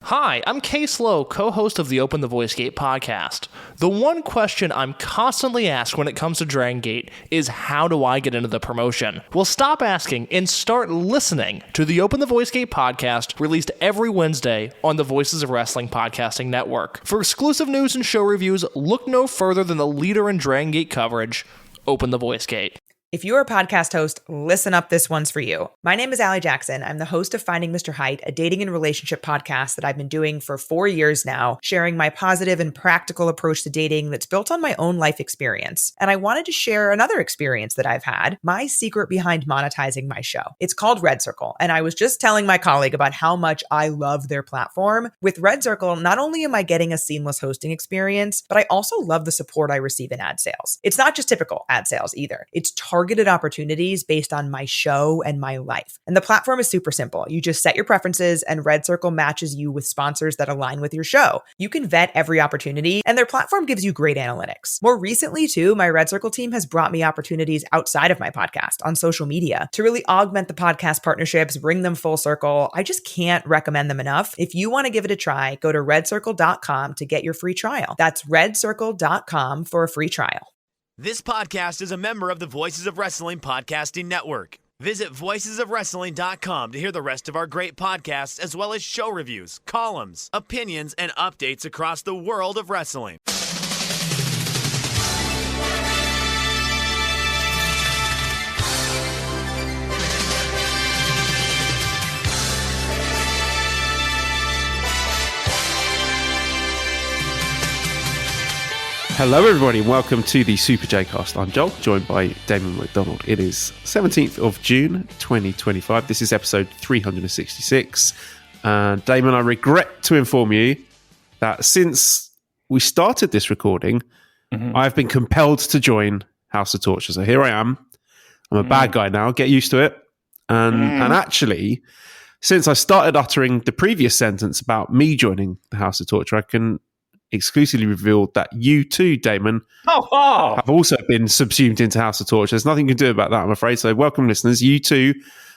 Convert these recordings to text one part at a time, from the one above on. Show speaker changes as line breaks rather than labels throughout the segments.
Hi, I'm Case Lowe, co-host of the Open the Voice Gate podcast. The one question I'm constantly asked when it comes to Dragon Gate is, how do I get into the promotion? Well, stop asking and start listening to the Open the Voice Gate podcast, released every Wednesday on the Voices of Wrestling podcasting network. For exclusive news and show reviews, look no further than the leader in Dragon Gate coverage, Open the Voice Gate.
If you're a podcast host, listen up, this one's for you. My name is Allie Jackson. I'm the host of Finding Mr. Height, a dating and relationship podcast that I've been doing for 4 years now, sharing my positive and practical approach to dating that's built on my own life experience. And I wanted to share another experience that I've had, my secret behind monetizing my show. It's called Red Circle, and I was just telling my colleague about how much I love their platform. With Red Circle, not only am I getting a seamless hosting experience, but I also love the support I receive in ad sales. It's not just typical ad sales either. It's targeted opportunities based on my show and my life. And the platform is super simple. You just set your preferences and Red Circle matches you with sponsors that align with your show. You can vet every opportunity and their platform gives you great analytics. More recently too, my Red Circle team has brought me opportunities outside of my podcast on social media to really augment the podcast partnerships, bring them full circle. I just can't recommend them enough. If you want to give it a try, go to redcircle.com to get your free trial. That's redcircle.com for a free trial.
This podcast is a member of the Voices of Wrestling Podcasting Network. Visit voicesofwrestling.com to hear the rest of our great podcasts, as well as show reviews, columns, opinions, and updates across the world of wrestling.
Hello everybody, welcome to the Super J-Cast. I'm Joel, joined by Damon McDonald. It is 17th of June, 2025. This is episode 366. Damon, I regret to inform you that since we started this recording, I've been compelled to join House of Torture. So here I am. I'm a bad guy now, get used to it. And actually, since I started uttering the previous sentence about me joining the House of Torture, I can exclusively revealed that you too, Damon, have also been subsumed into House of Torture. There's nothing you can do about that, I'm afraid. So welcome, listeners. You two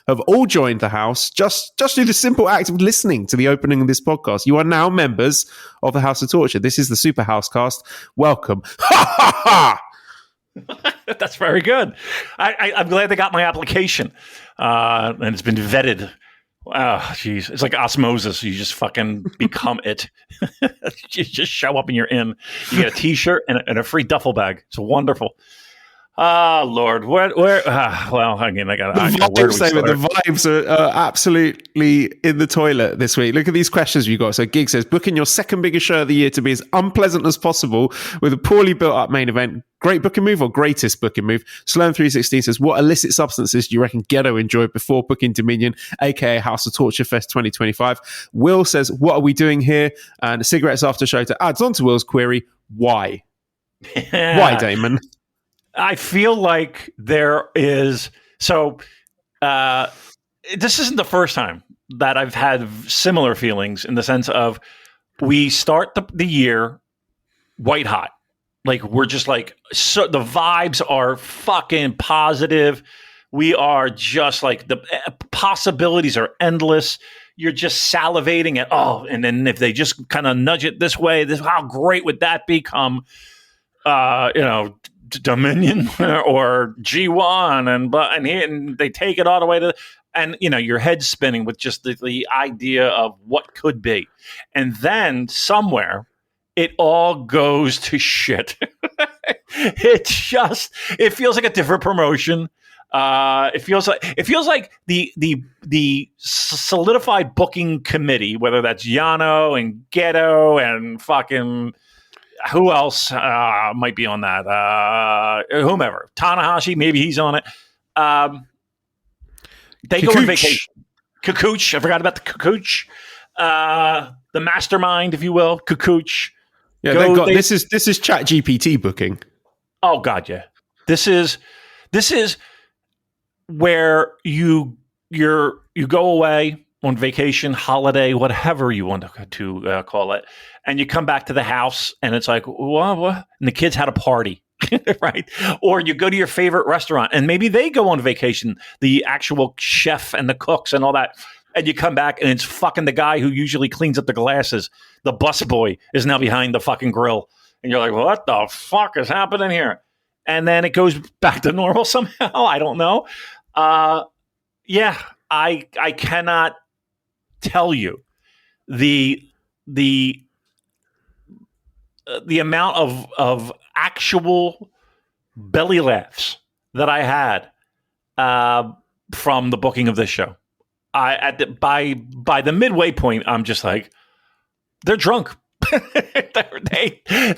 have all joined the house just through the simple act of listening to the opening of this podcast. You are now members of the House of Torture. This is the Super Housecast. Welcome.
That's very good. I'm glad they got my application, and it's been vetted. Oh, jeez. It's like osmosis. You just fucking become it. You just show up and you're in. You get a t-shirt and a free duffel bag. It's wonderful. Oh, Lord. Where? Well, again, where do we start?
The vibes are absolutely in the toilet this week. Look at these questions we got. So Gig says, booking your second biggest show of the year to be as unpleasant as possible with a poorly built up main event. Great booking move or greatest booking move? Sloan316 says, what illicit substances do you reckon Ghetto enjoyed before booking Dominion, aka House of Torture Fest 2025? Will says, what are we doing here? And cigarettes after show to adds on to Will's query, why? Why, Damon?
I feel like there is... So, this isn't the first time that I've had similar feelings in the sense of we start the year white hot. Like, we're just like, so the vibes are fucking positive. We are just like, the possibilities are endless. You're just salivating at, and then if they just kind of nudge it this way, how great would that become? Dominion or G1 and they take it all the way to, and your head's spinning with just the idea of what could be. And then somewhere it all goes to shit. It feels like a different promotion. It feels like the solidified booking committee, whether that's Yano and Ghetto and fucking who else might be on that? Whomever. Tanahashi, maybe he's on it. They go on vacation. Kikuch. I forgot about the Kikuch. The mastermind, if you will. Kikuch.
Yeah, this is ChatGPT booking.
Oh God, yeah. This is where you go away on vacation, holiday, whatever you want to call it, and you come back to the house, and it's like, what? And the kids had a party, right? Or you go to your favorite restaurant, and maybe they go on vacation, the actual chef and the cooks and all that. And you come back and it's fucking the guy who usually cleans up the glasses. The busboy is now behind the fucking grill. And you're like, what the fuck is happening here? And then it goes back to normal somehow. I don't know. I cannot tell you the amount of actual belly laughs that I had from the booking of this show. By the midway point, I'm just like, they're drunk.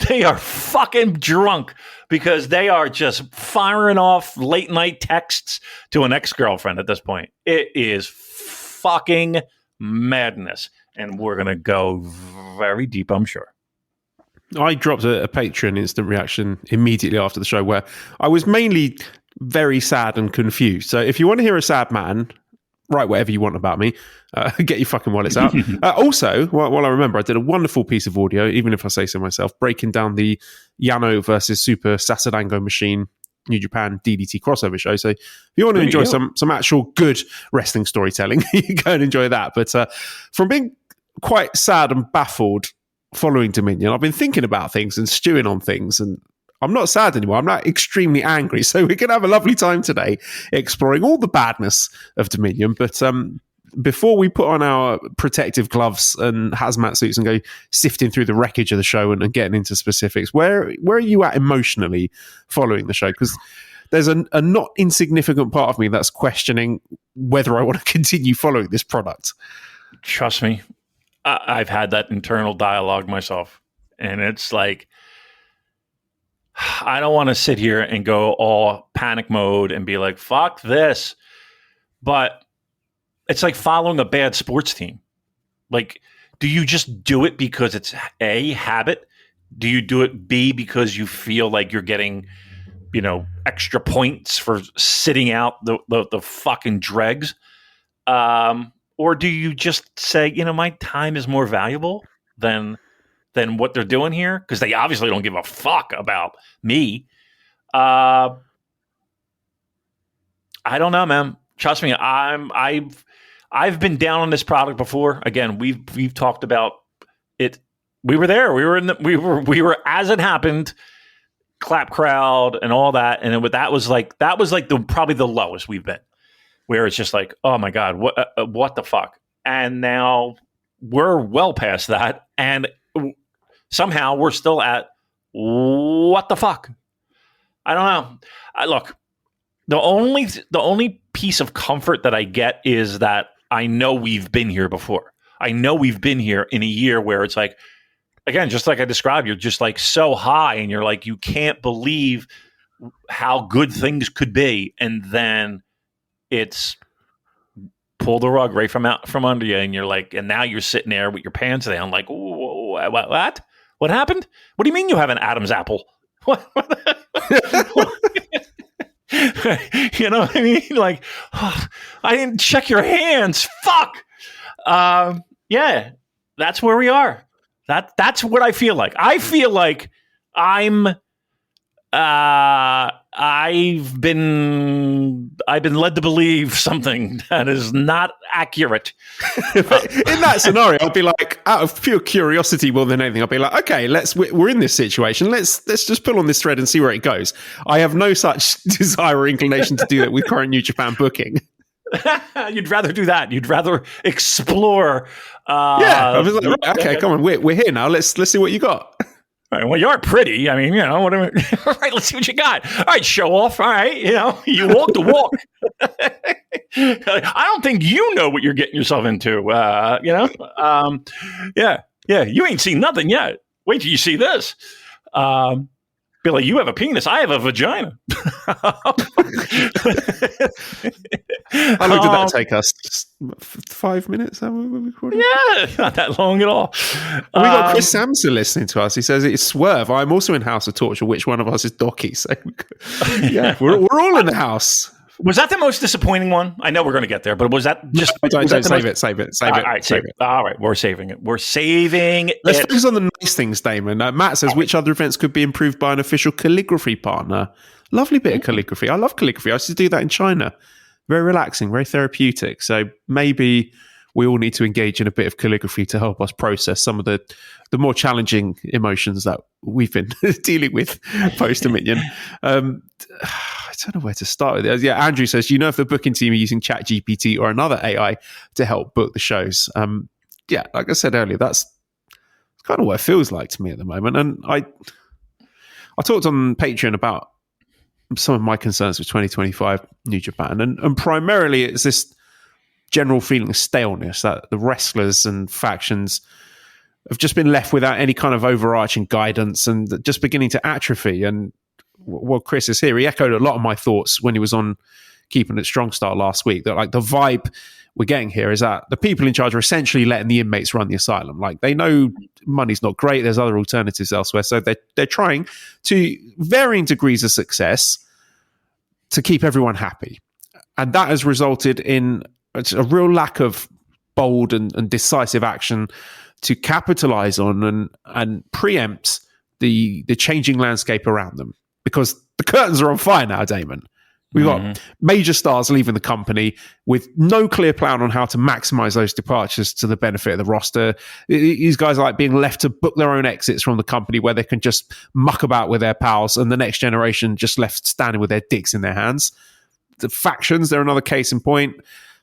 they are fucking drunk because they are just firing off late night texts to an ex-girlfriend at this point. It is fucking madness. And we're going to go very deep, I'm sure.
I dropped a Patreon instant reaction immediately after the show where I was mainly very sad and confused. So if you want to hear a sad man, write whatever you want about me. Get your fucking wallets out. Also, while I remember, I did a wonderful piece of audio, even if I say so myself, breaking down the Yano versus Super Sasadango Machine New Japan DDT crossover show. So if you want to enjoy some actual good wrestling storytelling, you go and enjoy that. But from being quite sad and baffled following Dominion, I've been thinking about things and stewing on things, and I'm not sad anymore. I'm not extremely angry. So we can have a lovely time today exploring all the badness of Dominion. But before we put on our protective gloves and hazmat suits and go sifting through the wreckage of the show and getting into specifics, where are you at emotionally following the show? Because there's a not insignificant part of me that's questioning whether I want to continue following this product.
Trust me, I've had that internal dialogue myself. And it's like, I don't want to sit here and go all panic mode and be like, fuck this. But it's like following a bad sports team. Like, do you just do it because it's A, habit? Do you do it B, because you feel like you're getting, extra points for sitting out the fucking dregs? Or do you just say, my time is more valuable than what they're doing here? Because they obviously don't give a fuck about me. I don't know, man. Trust me, I've been down on this product before. Again, we've talked about it. We were there. We were as it happened, clap crowd and all that. And that was like probably the lowest we've been, where it's just like, oh my God, what the fuck? And now we're well past that, and somehow we're still at what the fuck? I don't know. Look, the only piece of comfort that I get is that I know we've been here before. I know we've been here in a year where it's like, again, just like I described, you're just like so high and you're like, you can't believe how good things could be. And then it's pull the rug right from under you. And you're like, and now you're sitting there with your pants down like, what? What happened? What do you mean you have an Adam's apple? What? You know what I mean? Like, oh, I didn't check your hands. Fuck. Yeah, that's where we are. That's what I feel like. I feel like I've been led to believe something that is not accurate.
In that scenario, I'd be like, out of pure curiosity more than anything, I'd be like, okay, we're in this situation. Let's just pull on this thread and see where it goes. I have no such desire or inclination to do that with current New Japan booking.
You'd rather do that. You'd rather explore.
I was like, right, okay, come on, we're here now. Let's see what you got.
Right, well, you're pretty. I mean, what I mean, all right, let's see what you got. All right, show off. All right, you walk the walk. I don't think you know what you're getting yourself into. Yeah. You ain't seen nothing yet. Wait till you see this. Billy, you have a penis. I have a vagina.
How long did that take us? Just 5 minutes? How were we recording?
Yeah, not that long at all.
We got Chris Sampson listening to us. He says it's Swerve. I'm also in House of Torture. Which one of us is DOUKI? So yeah, we're all in the house.
Was that the most disappointing one? I know we're going to get there, but was that just...
Don't save it.
All right, save it. All right, we're saving it. Let's
focus on the nice things, Damon. Matt says, which other events could be improved by an official calligraphy partner? Lovely bit of calligraphy. I love calligraphy. I used to do that in China. Very relaxing, very therapeutic. So maybe we all need to engage in a bit of calligraphy to help us process some of the more challenging emotions that we've been dealing with post-Dominion. I don't know where to start with it. Yeah, Andrew says, if the booking team are using ChatGPT or another AI to help book the shows? Yeah, like I said earlier, that's kind of what it feels like to me at the moment. And I talked on Patreon about some of my concerns with 2025 New Japan, and primarily it's this general feeling of staleness that the wrestlers and factions have just been left without any kind of overarching guidance and just beginning to atrophy. And well, Chris is here. He echoed a lot of my thoughts when he was on Keeping It Strong Style last week, that like the vibe we're getting here is that the people in charge are essentially letting the inmates run the asylum. Like, they know money's not great. There's other alternatives elsewhere. So they're trying to varying degrees of success to keep everyone happy. And that has resulted in a real lack of bold and decisive action to capitalize on and preempt the changing landscape around them. Because the curtains are on fire now, Damon. We've got major stars leaving the company with no clear plan on how to maximize those departures to the benefit of the roster. These guys are like being left to book their own exits from the company where they can just muck about with their pals, and the next generation just left standing with their dicks in their hands. The factions, they're another case in point.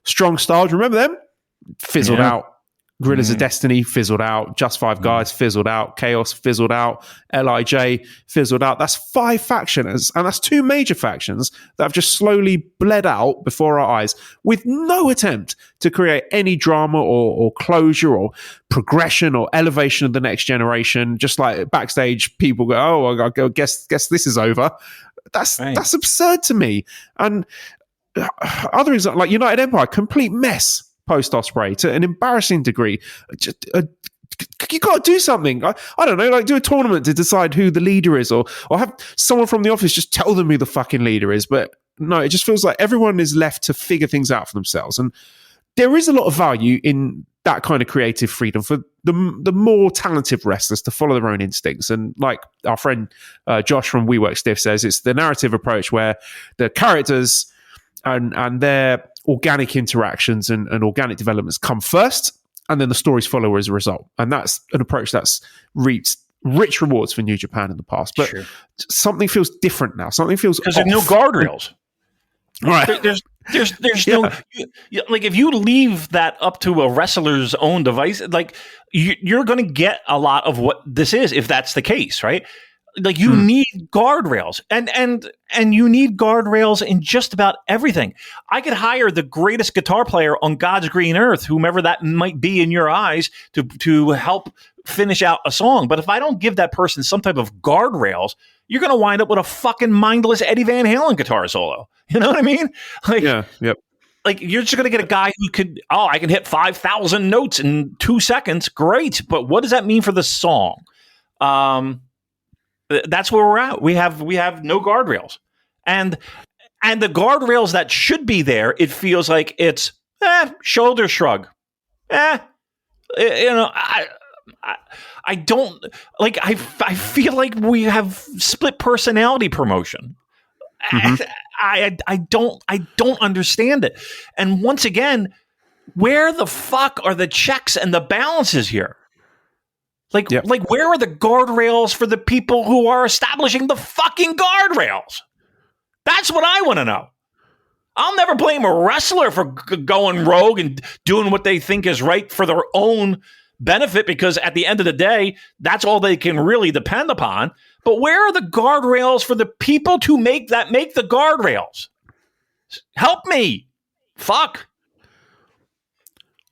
Strong Stars, remember them? Fizzled out. Guerrillas of Destiny fizzled out. Just Five Guys fizzled out. Chaos fizzled out. LIJ fizzled out. That's 5 factions, and that's 2 major factions that have just slowly bled out before our eyes with no attempt to create any drama or closure or progression or elevation of the next generation. Just like backstage, people go, "Oh, I guess this is over." That's absurd to me. And other examples, like United Empire, complete mess post Ospreay to an embarrassing degree. You got to do something. I don't know, like do a tournament to decide who the leader is, or have someone from the office just tell them who the fucking leader is. But no, it just feels like everyone is left to figure things out for themselves. And there is a lot of value in that kind of creative freedom for the more talented wrestlers to follow their own instincts. And like our friend Josh from We Work Stiff says, it's the narrative approach where the characters and their organic interactions and organic developments come first, and then the stories follow as a result. And that's an approach that's reaped rich rewards for New Japan in the past. But something feels different now. Something feels
because there's no guardrails.
Right.
There's no, like, if you leave that up to a wrestler's own device, like you're going to get a lot of what this is, if that's the case, right? Like, you need guardrails, and you need guardrails in just about everything. I could hire the greatest guitar player on God's green earth, whomever that might be in your eyes, to help finish out a song. But if I don't give that person some type of guardrails, you're going to wind up with a fucking mindless Eddie Van Halen guitar solo. You know what I mean? Like, like, you're just going to get a guy who could, I can hit 5,000 notes in 2 seconds. Great. But what does that mean for the song? That's where we're at. We have no guardrails, and the guardrails that should be there, it feels like it's shoulder shrug. I don't like. I feel like we have split personality promotion. I don't understand it. And once again, where the fuck are the checks and the balances here? Like, where are the guardrails for the people who are establishing the fucking guardrails? That's what I want to know. I'll never blame a wrestler for going rogue and doing what they think is right for their own benefit, because at the end of the day, that's all they can really depend upon. But where are the guardrails for the people to make the guardrails? Help me. Fuck.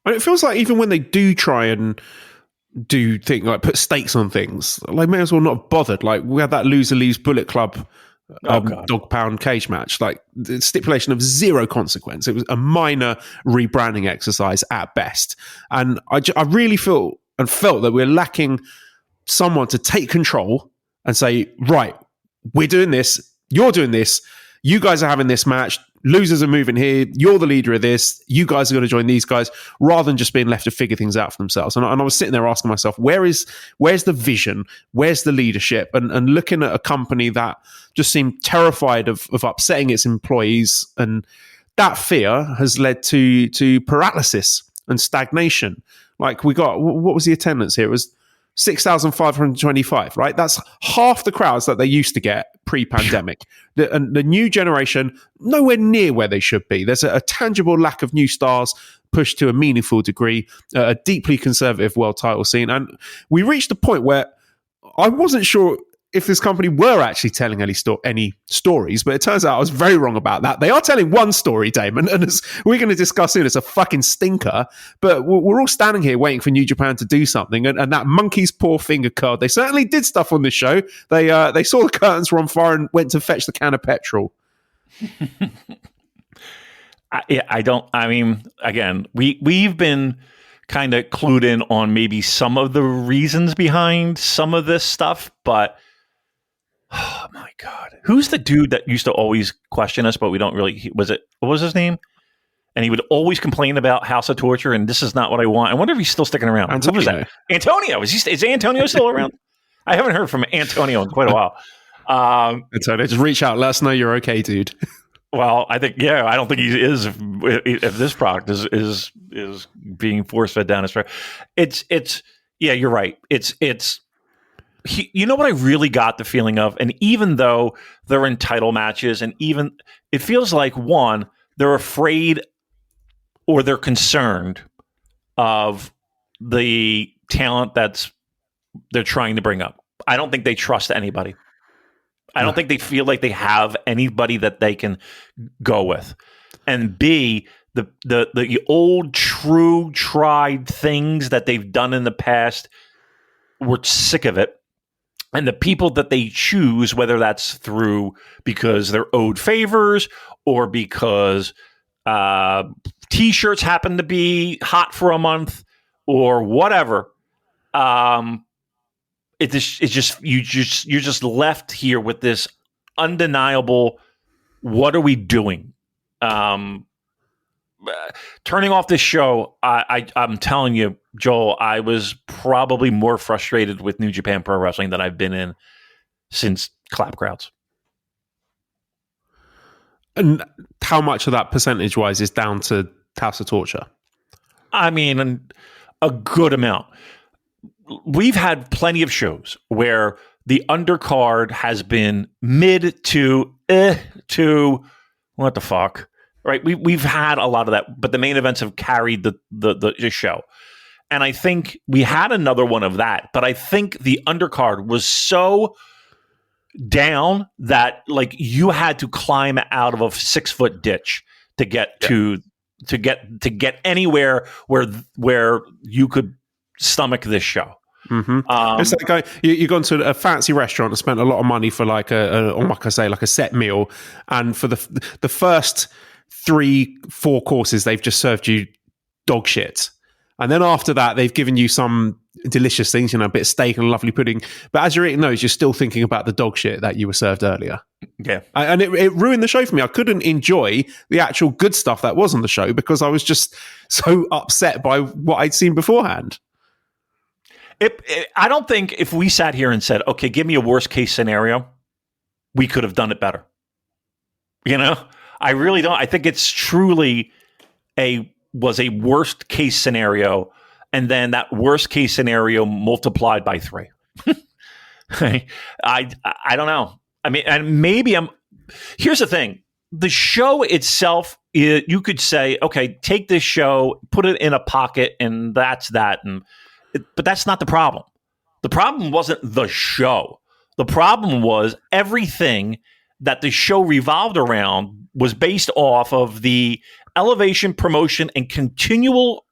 And it feels like even when they do try and do things like put stakes on things, like, may as well not have bothered. Like, we had that Loser Leaves Bullet Club dog pound cage match, like the stipulation of 0 consequence. It was a minor rebranding exercise at best. And I really felt that we're lacking someone to take control and say, right, we're doing this, you're doing this, you guys are having this match, losers are moving here, you're the leader of this, you guys are going to join these guys, rather than just being left to figure things out for themselves. And I was sitting there asking myself, where's the vision, where's the leadership, and looking at a company that just seemed terrified of upsetting its employees, and that fear has led to paralysis and stagnation. Like we got, what was the attendance here? It was 6,525, right? That's half the crowds that they used to get pre-pandemic. The new generation, nowhere near where they should be. There's a tangible lack of new stars pushed to a meaningful degree, a deeply conservative world title scene. And we reached a point where I wasn't sure if this company were actually telling any stories, but it turns out I was very wrong about that. They are telling one story, Damon, and as we're going to discuss soon, it's a fucking stinker, but we're all standing here waiting for New Japan to do something, and that monkey's paw finger card, they certainly did stuff on this show. They saw the curtains were on fire and went to fetch the can of petrol.
We've been kind of clued in on maybe some of the reasons behind some of this stuff, but oh my God. Who's the dude that used to always question us, but we don't really, what was his name? And he would always complain about House of Torture and this is not what I want. I wonder if he's still sticking around.
Antonio.
Who was that? Antonio. Is Antonio still around? I haven't heard from Antonio in quite a while.
Antonio, just reach out. Let us know you're okay, dude.
Well, I don't think he is if this product is being force fed down his throat. You're right. You know what I really got the feeling of, and even though they're in title matches, and even it feels like one, they're afraid or they're concerned of the talent they're trying to bring up. I don't think they trust anybody. I don't think they feel like they have anybody that they can go with. And B, the old, true, tried things that they've done in the past, we're sick of it. And the people that they choose, whether that's because they're owed favors or because T-shirts happen to be hot for a month or whatever, you're just left here with this undeniable, what are we doing? Turning off this show, I'm telling you, Joel, I was probably more frustrated with New Japan Pro Wrestling than I've been in since Clap Crowds.
And how much of that percentage-wise is down to House of Torture?
I mean, a good amount. We've had plenty of shows where the undercard has been mid to what the fuck, right? We've had a lot of that, but the main events have carried the show. And I think we had another one of that, but I think the undercard was so down that like you had to climb out of a 6-foot ditch to get to get anywhere where you could stomach this show.
Mm-hmm. It's like you've gone to a fancy restaurant and spent a lot of money for like a set meal, and for the first 3-4 courses they've just served you dog shit, and then after that they've given you some delicious things, a bit of steak and a lovely pudding, but as you're eating those you're still thinking about the dog shit that you were served earlier.
Yeah,
and it ruined the show for me. I couldn't enjoy the actual good stuff that was on the show because I was just so upset by what I'd seen beforehand.
I don't think if we sat here and said, okay, give me a worst case scenario, we could have done it better. I really don't. I think it's truly was a worst case scenario, and then that worst case scenario multiplied by 3. I don't know. I mean, and maybe here's the thing. The show itself, you could say, okay, take this show, put it in a pocket, and that's that. But that's not the problem. The problem wasn't the show. The problem was everything that the show revolved around was based off of the elevation, promotion, and continual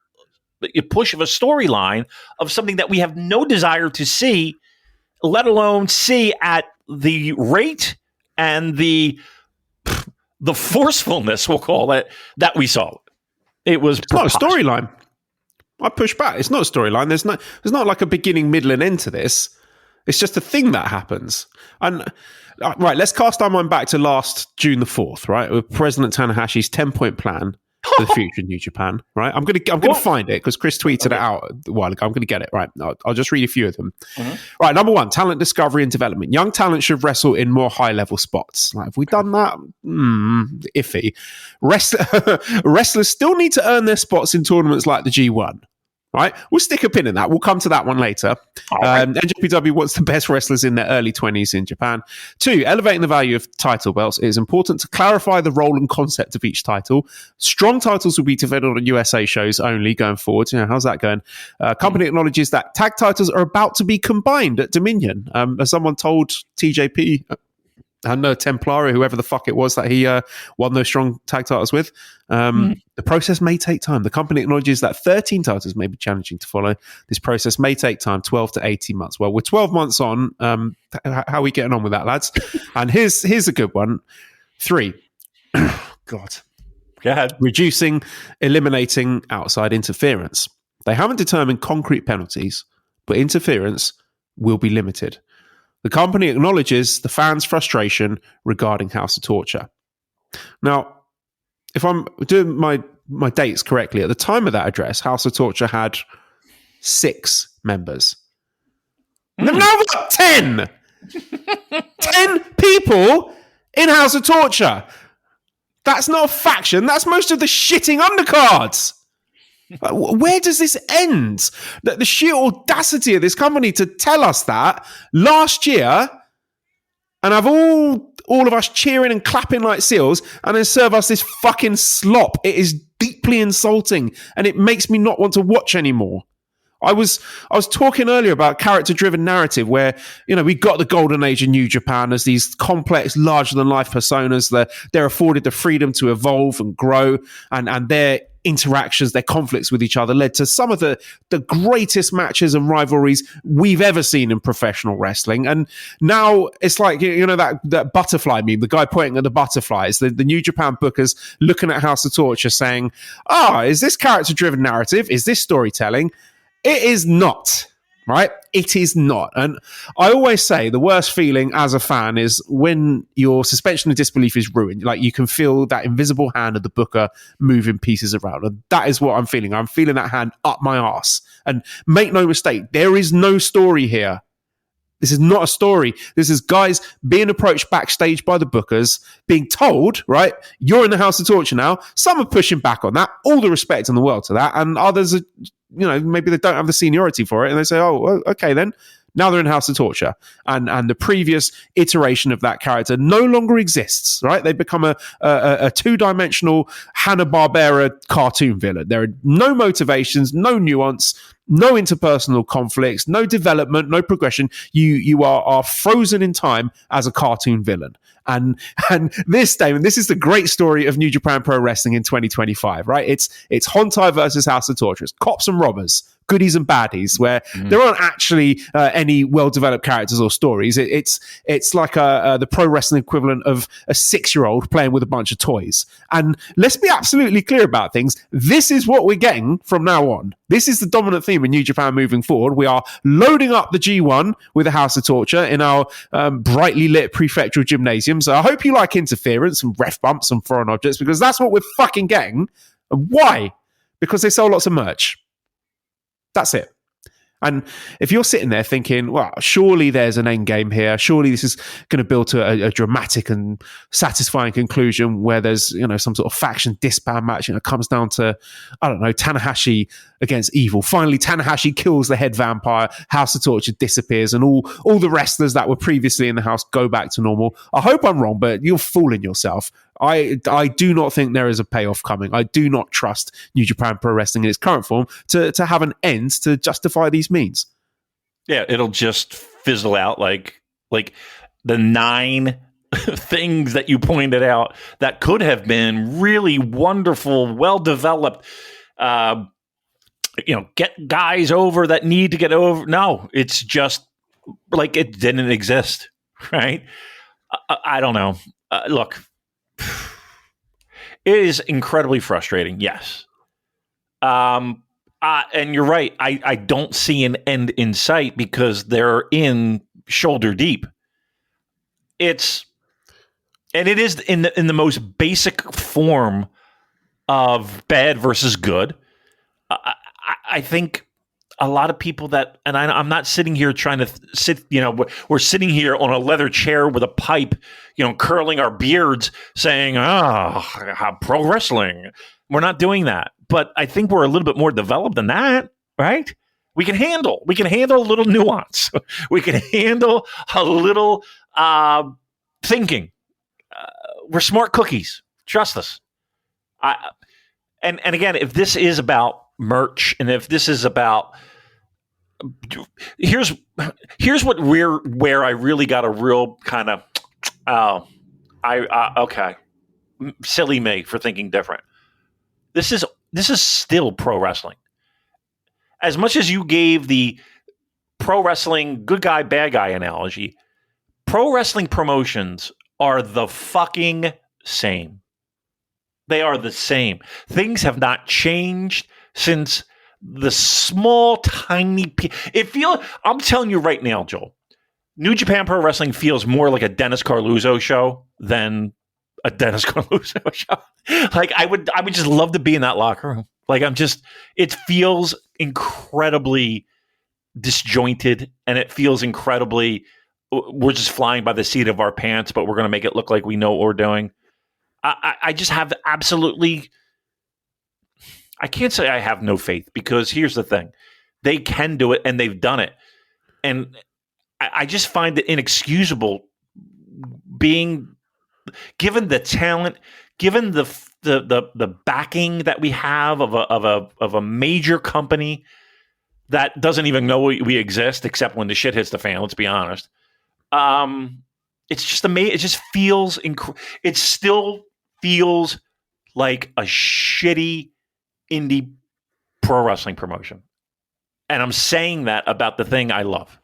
push of a storyline of something that we have no desire to see, let alone see at the rate and the forcefulness, we'll call it, that we saw. It's
not a storyline. I push back. It's not a storyline. There's not like a beginning, middle, and end to this. It's just a thing that happens. And right, let's cast our mind back to last June the 4th, right? With President Tanahashi's 10-point plan for the future of New Japan, right? I'm gonna find it because Chris tweeted it out a while ago. I'm gonna get it right. I'll just read a few of them. Mm-hmm. Right, number 1, talent discovery and development. Young talent should wrestle in more high level spots. Like, have we done that? Iffy. Wrestlers still need to earn their spots in tournaments like the G1. Right, we'll stick a pin in that. We'll come to that one later. Right. NJPW wants the best wrestlers in their early 20s in Japan. 2, elevating the value of title belts. It is important to clarify the role and concept of each title. Strong titles will be defended on USA shows only going forward. How's that going? Company acknowledges that tag titles are about to be combined at Dominion. As someone told TJP, and Templari, whoever the fuck it was that he won those strong tag titles with. The process may take time. The company acknowledges that 13 titles may be challenging to follow. This process may take time, 12 to 18 months. Well, we're 12 months on. How are we getting on with that, lads? And here's a good one. 3. God.
Go ahead.
Eliminating outside interference. They haven't determined concrete penalties, but interference will be limited. The company acknowledges the fans' frustration regarding House of Torture. Now, if I'm doing my dates correctly, at the time of that address, House of Torture had 6 members. They've now got 10! 10 people in House of Torture! That's not a faction, that's most of the shitting undercards! Where does this end? The sheer audacity of this company to tell us that last year and have all of us cheering and clapping like seals and then serve us this fucking slop. It is deeply insulting and it makes me not want to watch anymore. I was talking earlier about character-driven narrative where, we got the golden age of New Japan as these complex, larger-than-life personas that they're afforded the freedom to evolve and grow and their interactions, their conflicts with each other led to some of the greatest matches and rivalries we've ever seen in professional wrestling. And now it's like, that butterfly meme, the guy pointing at the butterflies, the New Japan bookers looking at House of Torture saying, is this character-driven narrative? Is this storytelling? It is not, right? It is not. And I always say the worst feeling as a fan is when your suspension of disbelief is ruined. Like you can feel that invisible hand of the booker moving pieces around. And that is what I'm feeling. I'm feeling that hand up my arse. And make no mistake, there is no story here. This is not a story. This is guys being approached backstage by the bookers, being told, right, you're in the House of Torture now. Some are pushing back on that. All the respect in the world to that. And others are, maybe they don't have the seniority for it. And they say, oh, well, okay, then. Now they're in House of Torture. And the previous iteration of that character no longer exists, right? They become a two-dimensional Hanna-Barbera cartoon villain. There are no motivations, no nuance, no interpersonal conflicts, no development, no progression. You are frozen in time as a cartoon villain. And this, Damon, this is the great story of New Japan Pro Wrestling in 2025, right? It's Hontai versus House of Torture. It's cops and robbers, goodies and baddies, where there aren't actually any well-developed characters or stories. It's like the pro wrestling equivalent of a 6-year-old playing with a bunch of toys. And let's be absolutely clear about things. This is what we're getting from now on. This is the dominant theme in New Japan moving forward. We are loading up the G1 with a House of Torture in our brightly lit prefectural gymnasium. So I hope you like interference and ref bumps and foreign objects, because that's what we're fucking getting. And why? Because they sell lots of merch. That's it. And if you're sitting there thinking, well, surely there's an end game here, surely this is going to build to a dramatic and satisfying conclusion where there's, some sort of faction disband match, and it comes down to, I don't know, Tanahashi against Evil. Finally, Tanahashi kills the head vampire, House of Torture disappears, and all the wrestlers that were previously in the house go back to normal. I hope I'm wrong, but you're fooling yourself. I do not think there is a payoff coming. I do not trust New Japan Pro Wrestling in its current form to have an end to justify these means.
Yeah, it'll just fizzle out like the 9 things that you pointed out that could have been really wonderful, well-developed, get guys over that need to get over. No, it's just like it didn't exist, right? I don't know. Look, it is incredibly frustrating, yes. And you're right. I don't see an end in sight because they're in shoulder deep. It is in the most basic form of bad versus good. I think a lot of people that, and I'm not sitting here trying to sit, we're sitting here on a leather chair with a pipe, curling our beards saying, pro wrestling. We're not doing that. But I think we're a little bit more developed than that, right? We can handle a little nuance. We can handle a little thinking. We're smart cookies. Trust us. And again, if this is about merch, and if this is about, here's where I really got a real kind of okay, silly me for thinking different. This is still pro wrestling. As much as you gave the pro wrestling good guy bad guy analogy, pro wrestling promotions are the fucking same. They are the same. Things have not changed since the small, tiny. I'm telling you right now, Joel, New Japan Pro Wrestling feels more like a Dennis Carluzzo show than a Dennis Carluzzo show. Like I would just love to be in that locker room. Like it feels incredibly disjointed, and it feels incredibly, we're just flying by the seat of our pants, but we're going to make it look like we know what we're doing. I just have absolutely, I can't say I have no faith, because here's the thing. They can do it, and they've done it. And I just find it inexcusable, being given the talent, given the backing that we have of a major company that doesn't even know we exist, except when the shit hits the fan. Let's be honest. It's just amazing. It just feels it still feels like a shitty indie pro wrestling promotion, and I'm saying that about the thing I love.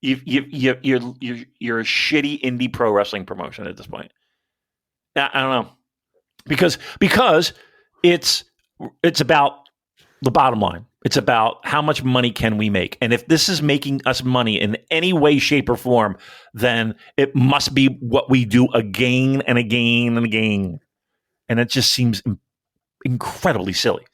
You're a shitty indie pro wrestling promotion at this point. I don't know, because it's about the bottom line. It's about how much money can we make, and if this is making us money in any way, shape, or form, then it must be what we do again and again and again, and it just seems incredibly silly.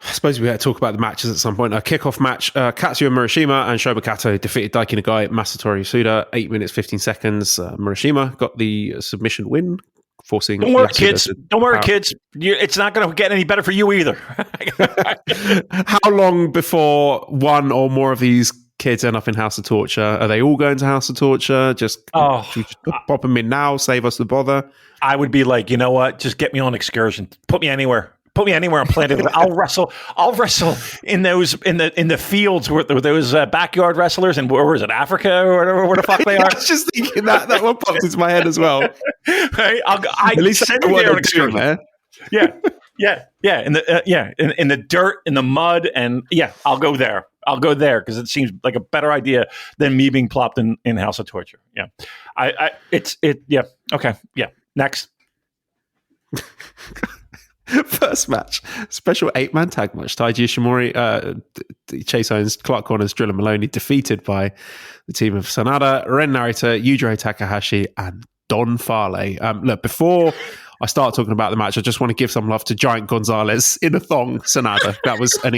I suppose we had to talk about the matches at some point. A kickoff match, Katsuya Murashima and Shoba Kato defeated Daiki Nagai, Masatori Suda, 8 minutes, 15 seconds. Murashima got the submission win, forcing...
Don't worry, kids. It's not going to get any better for you either.
How long before one or more of these kids end up in House of Torture? Are they all going to House of Torture? Should we just pop them in now, save us the bother?
I would be like, you know what? Just get me on excursion. Put me anywhere. Put me anywhere on planet. I'll wrestle in those in the fields where those backyard wrestlers, and where is it, Africa or whatever, where the fuck they are.
I was just thinking that one popped into my head as well.
Right?
At least
send
I
me
know
there on
what they're doing
excursion.
there.
Yeah. In the dirt, in the mud, and I'll go there. I'll go there because it seems like a better idea than me being plopped in House of Torture. Yeah, Okay. Yeah. Next.
First match, special 8-man tag match. Taiji Ishimori, Chase Owens, Clark Connors, Drilla Maloney, defeated by the team of Sanada, Ren Narita, Yujiro Takahashi, and Don Fale. Look, before I start talking about the match, I just want to give some love to Giant Gonzalez in a thong, Sanada. That was I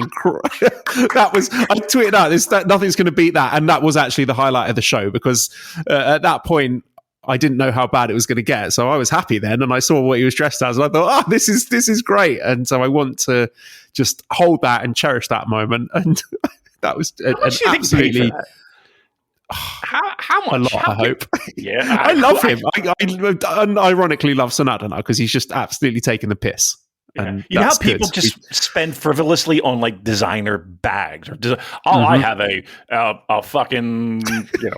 tweeted out, nothing's going to beat that. And that was actually the highlight of the show, because at that point, I didn't know how bad it was going to get. So I was happy then, and I saw what he was dressed as, and I thought, this is great. And so I want to just hold that and cherish that moment. And that was an absolutely...
How much?
I hope.
Yeah.
I love him. I ironically love Sanada now, because he's just absolutely taking the piss. And
you know how people just spend frivolously on like designer bags, or I have a fucking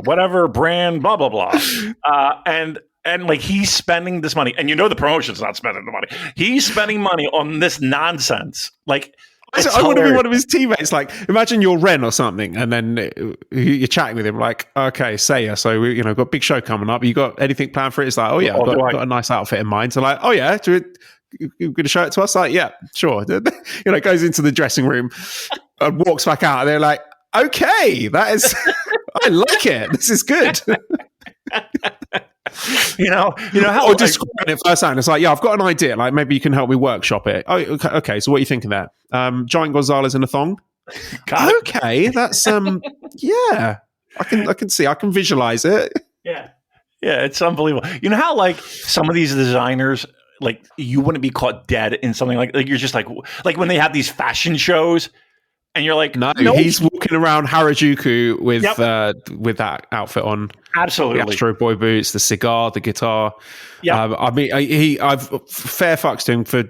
whatever brand, blah blah blah, and like he's spending this money, and the promotion's not spending the money. He's spending money on this nonsense. Like,
I want to be one of his teammates. Like, imagine you're Ren or something, and then you're chatting with him, like, okay, Seiya, so we got a big show coming up. You got anything planned for it? It's like, oh yeah, I've got a nice outfit in mind. So like, oh yeah, you're going to show it to us? Like, yeah, sure. Goes into the dressing room and walks back out, and they're like, okay, that is, I like it. This is good.
how
or describing it first hand. It's like, yeah, I've got an idea. Like, maybe you can help me workshop it. Oh, okay. So what are you thinking there? Giant Gonzalez in a thong. Okay, that's yeah. I can see. I can visualize it.
Yeah, it's unbelievable. You know how like some of these designers, like you wouldn't be caught dead in something like you're just like when they have these fashion shows. And you're like,
no, he's walking around Harajuku with that outfit on.
Absolutely.
The Astro Boy boots, the cigar, the guitar.
Yeah.
I mean, I've fair fucks to him for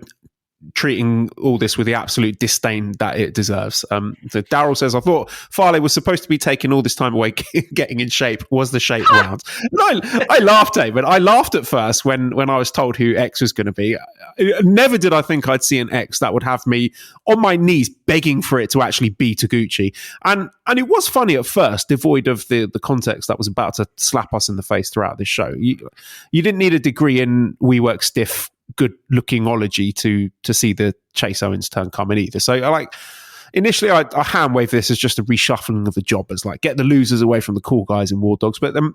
treating all this with the absolute disdain that it deserves. So Daryl says, I thought Fale was supposed to be taking all this time away getting in shape. Was the shape round? And I laughed, David. I laughed at first when I was told who X was going to be. Never did I think I'd see an X that would have me on my knees begging for it to actually be Taguchi. And it was funny at first, devoid of the context that was about to slap us in the face throughout this show. You didn't need a degree in WeWork stiff good lookingology to see the Chase Owens turn coming either. So initially I hand wave this as just a reshuffling of the jobbers, like get the losers away from the cool guys in War Dogs. But then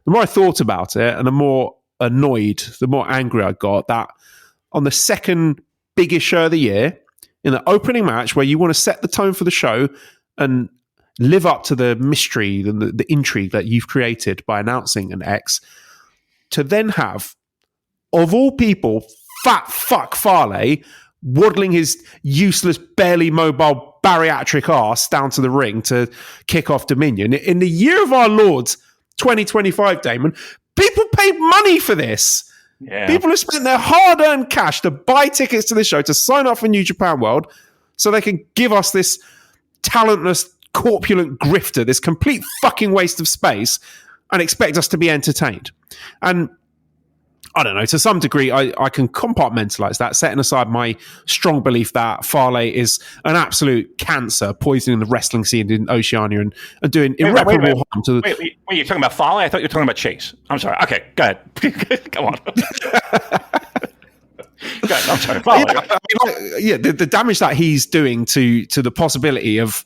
the more I thought about it and the more annoyed, the more angry I got that on the second biggest show of the year, in the opening match where you want to set the tone for the show and live up to the mystery and the intrigue that you've created by announcing an X, to then have, of all people, fat fuck Fale waddling his useless, barely mobile bariatric arse down to the ring to kick off Dominion. In the year of our Lord, 2025, Damon, people paid money for this.
Yeah.
People have spent their hard-earned cash to buy tickets to this show, to sign up for New Japan World, so they can give us this talentless, corpulent grifter, this complete fucking waste of space, and expect us to be entertained. And I don't know, to some degree, I can compartmentalize that, setting aside my strong belief that Fale is an absolute cancer, poisoning the wrestling scene in Oceania and doing irreparable harm to the...
Wait, you're talking about Fale? I thought you were talking about Chase. I'm sorry. Okay, go ahead. Come on. Go ahead, I'm sorry. Fale.
Yeah, the damage that he's doing to the possibility of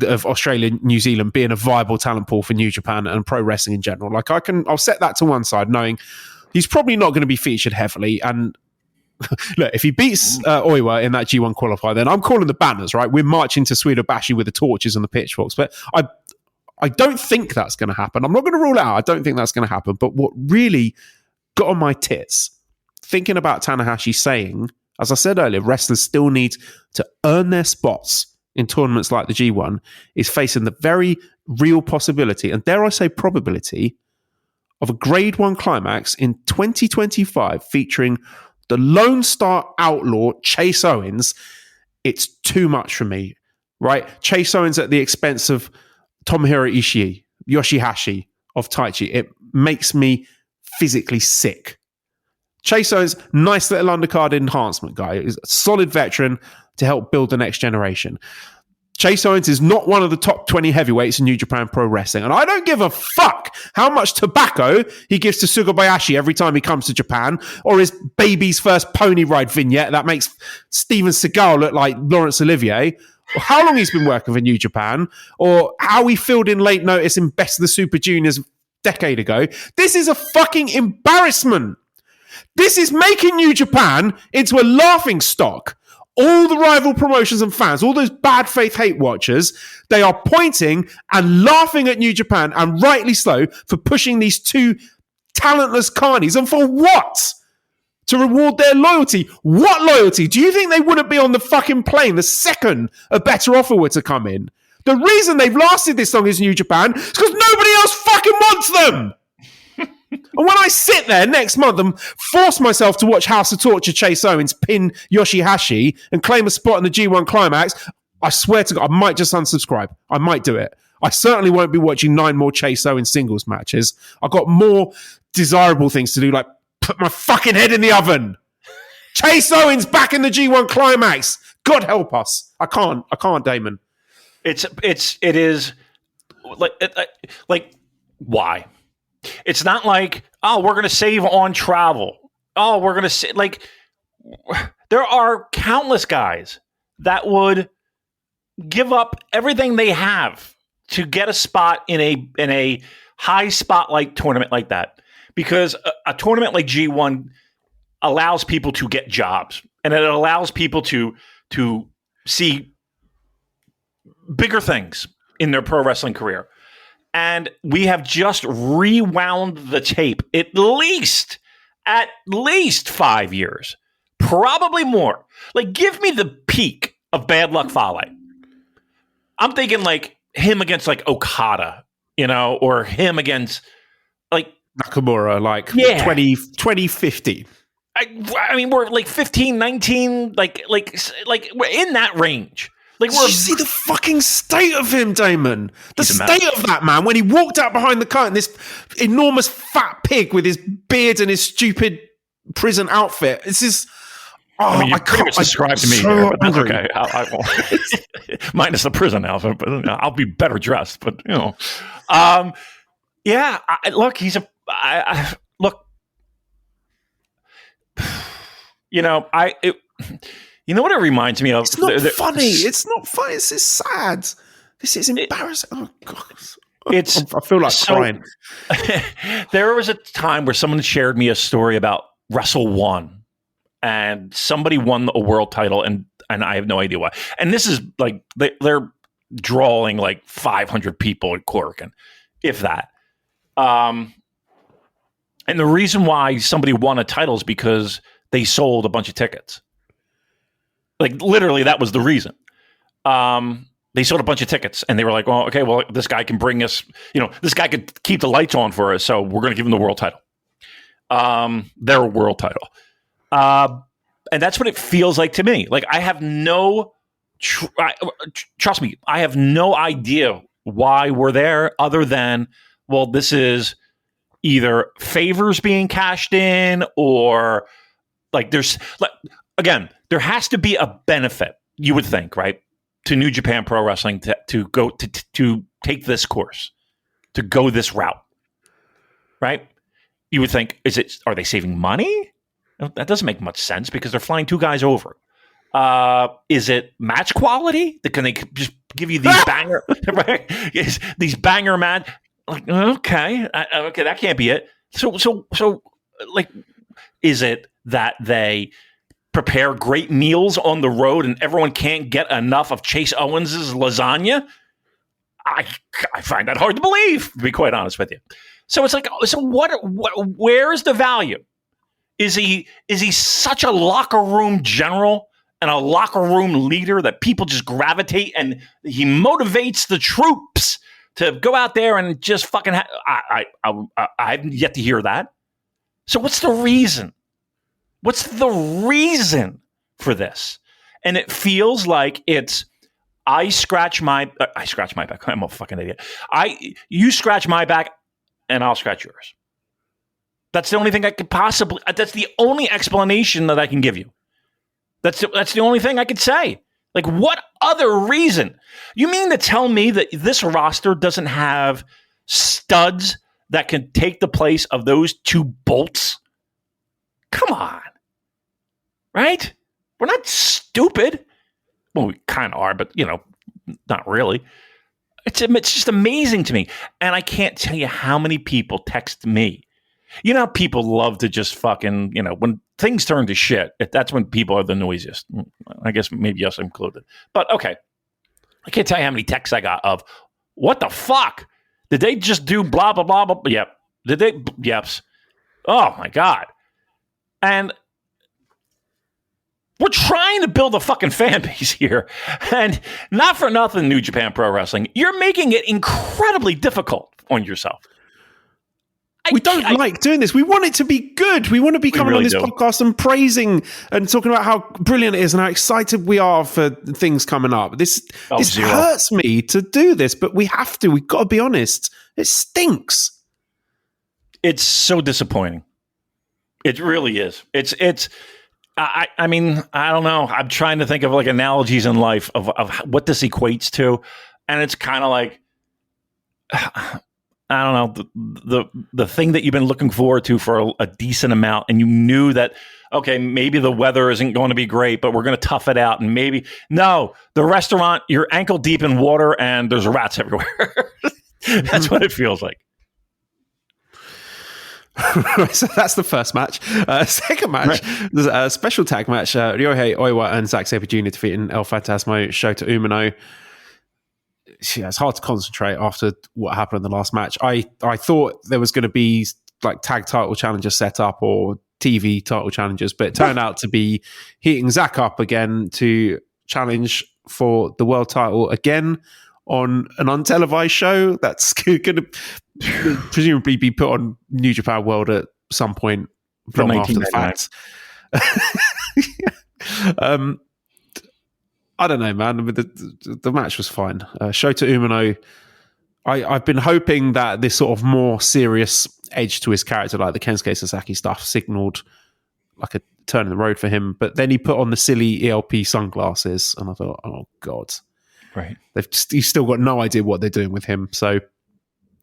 Australia, New Zealand being a viable talent pool for New Japan and pro wrestling in general. Like I'll set that to one side, knowing he's probably not going to be featured heavily. And look, if he beats Oiwa in that G1 qualifier, then I'm calling the banners, right? We're marching to Suedobashi with the torches and the pitchforks. But I don't think that's going to happen. I'm not going to rule it out. I don't think that's going to happen. But what really got on my tits, thinking about Tanahashi saying, as I said earlier, wrestlers still need to earn their spots in tournaments like the G1, is facing the very real possibility, and dare I say probability, of a Grade 1 climax in 2025 featuring the Lone Star Outlaw Chase Owens. It's too much for me, right? Chase Owens at the expense of Tomohiro Ishii, Yoshihashi of Taichi. It makes me physically sick. Chase Owens, nice little undercard enhancement guy. He's a solid veteran to help build the next generation. Chase Owens is not one of the top 20 heavyweights in New Japan Pro Wrestling. And I don't give a fuck how much tobacco he gives to Sugabayashi every time he comes to Japan, or his baby's first pony ride vignette that makes Steven Seagal look like Laurence Olivier, or how long he's been working for New Japan, or how he filled in late notice in Best of the Super Juniors a decade ago. This is a fucking embarrassment. This is making New Japan into a laughing stock. All the rival promotions and fans, all those bad faith hate watchers, they are pointing and laughing at New Japan, and rightly so, for pushing these two talentless carnies. And for what? To reward their loyalty. What loyalty? Do you think they wouldn't be on the fucking plane the second a better offer were to come in? The reason they've lasted this long as New Japan is because nobody else fucking wants them. And when I sit there next month and force myself to watch House of Torture Chase Owens pin Yoshihashi and claim a spot in the G1 Climax, I swear to God, I might just unsubscribe. I might do it. I certainly won't be watching 9 more Chase Owens singles matches. I've got more desirable things to do, like put my fucking head in the oven. Chase Owens back in the G1 Climax. God help us. I can't, Damon.
It is like why? It's not like, oh, we're going to save on travel. Oh, we're going to like, there are countless guys that would give up everything they have to get a spot in a high spotlight tournament like that. because a tournament like G1 allows people to get jobs, and it allows people to see bigger things in their pro wrestling career. And we have just rewound the tape at least 5 years, probably more. Like, give me the peak of Bad Luck Fale. I'm thinking like him against like Okada, or him against like
Nakamura, like 2050.
I mean, we're like 15, 19, like we're in that range. Like,
Did you see the fucking state of him, Damon? The state of that man when he walked out behind the curtain, this enormous fat pig with his beard and his stupid prison outfit. This is. Oh,
I mean, you pretty much described to me
so
there, but that's
angry.
okay. I won't. Minus the prison outfit, but I'll be better dressed. But yeah. Look, he's a. Look. You know what it reminds me of?
It's not funny. It's not funny. It's just sad. This is embarrassing. Oh God. I feel like crying.
There was a time where someone shared me a story about Wrestle One, and somebody won a world title, and I have no idea why. And this is like they're drawing like 500 people at Corrigan, if that. And the reason why somebody won a title is because they sold a bunch of tickets. Like, literally, that was the reason. They sold a bunch of tickets, and they were like, well, okay, well, this guy can bring us, this guy could keep the lights on for us, so we're going to give him the world title. Their world title. And that's what it feels like to me. Like, I have trust me, I have no idea why we're there other than, well, this is either favors being cashed in or, like, there's, like, again, there has to be a benefit, you would think, right, to New Japan Pro Wrestling to go to take this course, to go this route, right? You would think, are they saving money? That doesn't make much sense because they're flying two guys over. Is it match quality? Can they just give you these banger, right? These banger match? Like, okay, that can't be it. So, like, is it that they prepare great meals on the road and everyone can't get enough of Chase Owens's lasagna? I find that hard to believe, to be quite honest with you. So it's like, where is the value? Is he such a locker room general and a locker room leader that people just gravitate and he motivates the troops to go out there and just fucking I haven't yet to hear that. So what's the reason? What's the reason for this? And it feels like it's I scratch my back. I'm a fucking idiot. You scratch my back and I'll scratch yours. That's the only thing I could possibly. That's the only explanation that I can give you. That's the only thing I could say. Like, what other reason? You mean to tell me that this roster doesn't have studs that can take the place of those two bolts? Come on. Right? We're not stupid. Well, we kind of are, but, not really. It's just amazing to me. And I can't tell you how many people text me. People love to just fucking, when things turn to shit, that's when people are the noisiest. I guess maybe us included. But okay. I can't tell you how many texts I got of, what the fuck? Did they just do blah, blah, blah, blah? Yep. Did they? Yeps. Oh, my God. And we're trying to build a fucking fan base here. And not for nothing, New Japan Pro Wrestling, you're making it incredibly difficult on yourself.
We don't like doing this. We want it to be good. We want to be coming on this podcast and praising and talking about how brilliant it is and how excited we are for things coming up. This hurts me to do this, but we have to. We've got to be honest. It stinks.
It's so disappointing. It really is. I mean, I don't know. I'm trying to think of like analogies in life of what this equates to. And it's kind of like, I don't know, the thing that you've been looking forward to for a decent amount, and you knew that, okay, maybe the weather isn't going to be great, but we're going to tough it out, and the restaurant, you're ankle deep in water, and there's rats everywhere. That's what it feels like.
So that's the first match. Second match, there's a special tag match. Ryohei Oiwa and Zack Sabre Jr. defeating El Phantasmo, Shota Umino. Yeah, it's hard to concentrate after what happened in the last match. I thought there was going to be like tag title challenges set up or TV title challenges, but it turned out to be heating Zack up again to challenge for the world title again on an untelevised show that's going to presumably be put on New Japan World at some point long after the fact. I don't know, man. The match was fine. Shota Umino, I've been hoping that this sort of more serious edge to his character, like the Kensuke Sasaki stuff, signaled like a turn in the road for him. But then he put on the silly ELP sunglasses, and I thought, oh God.
Right.
He's still got no idea what they're doing with him. So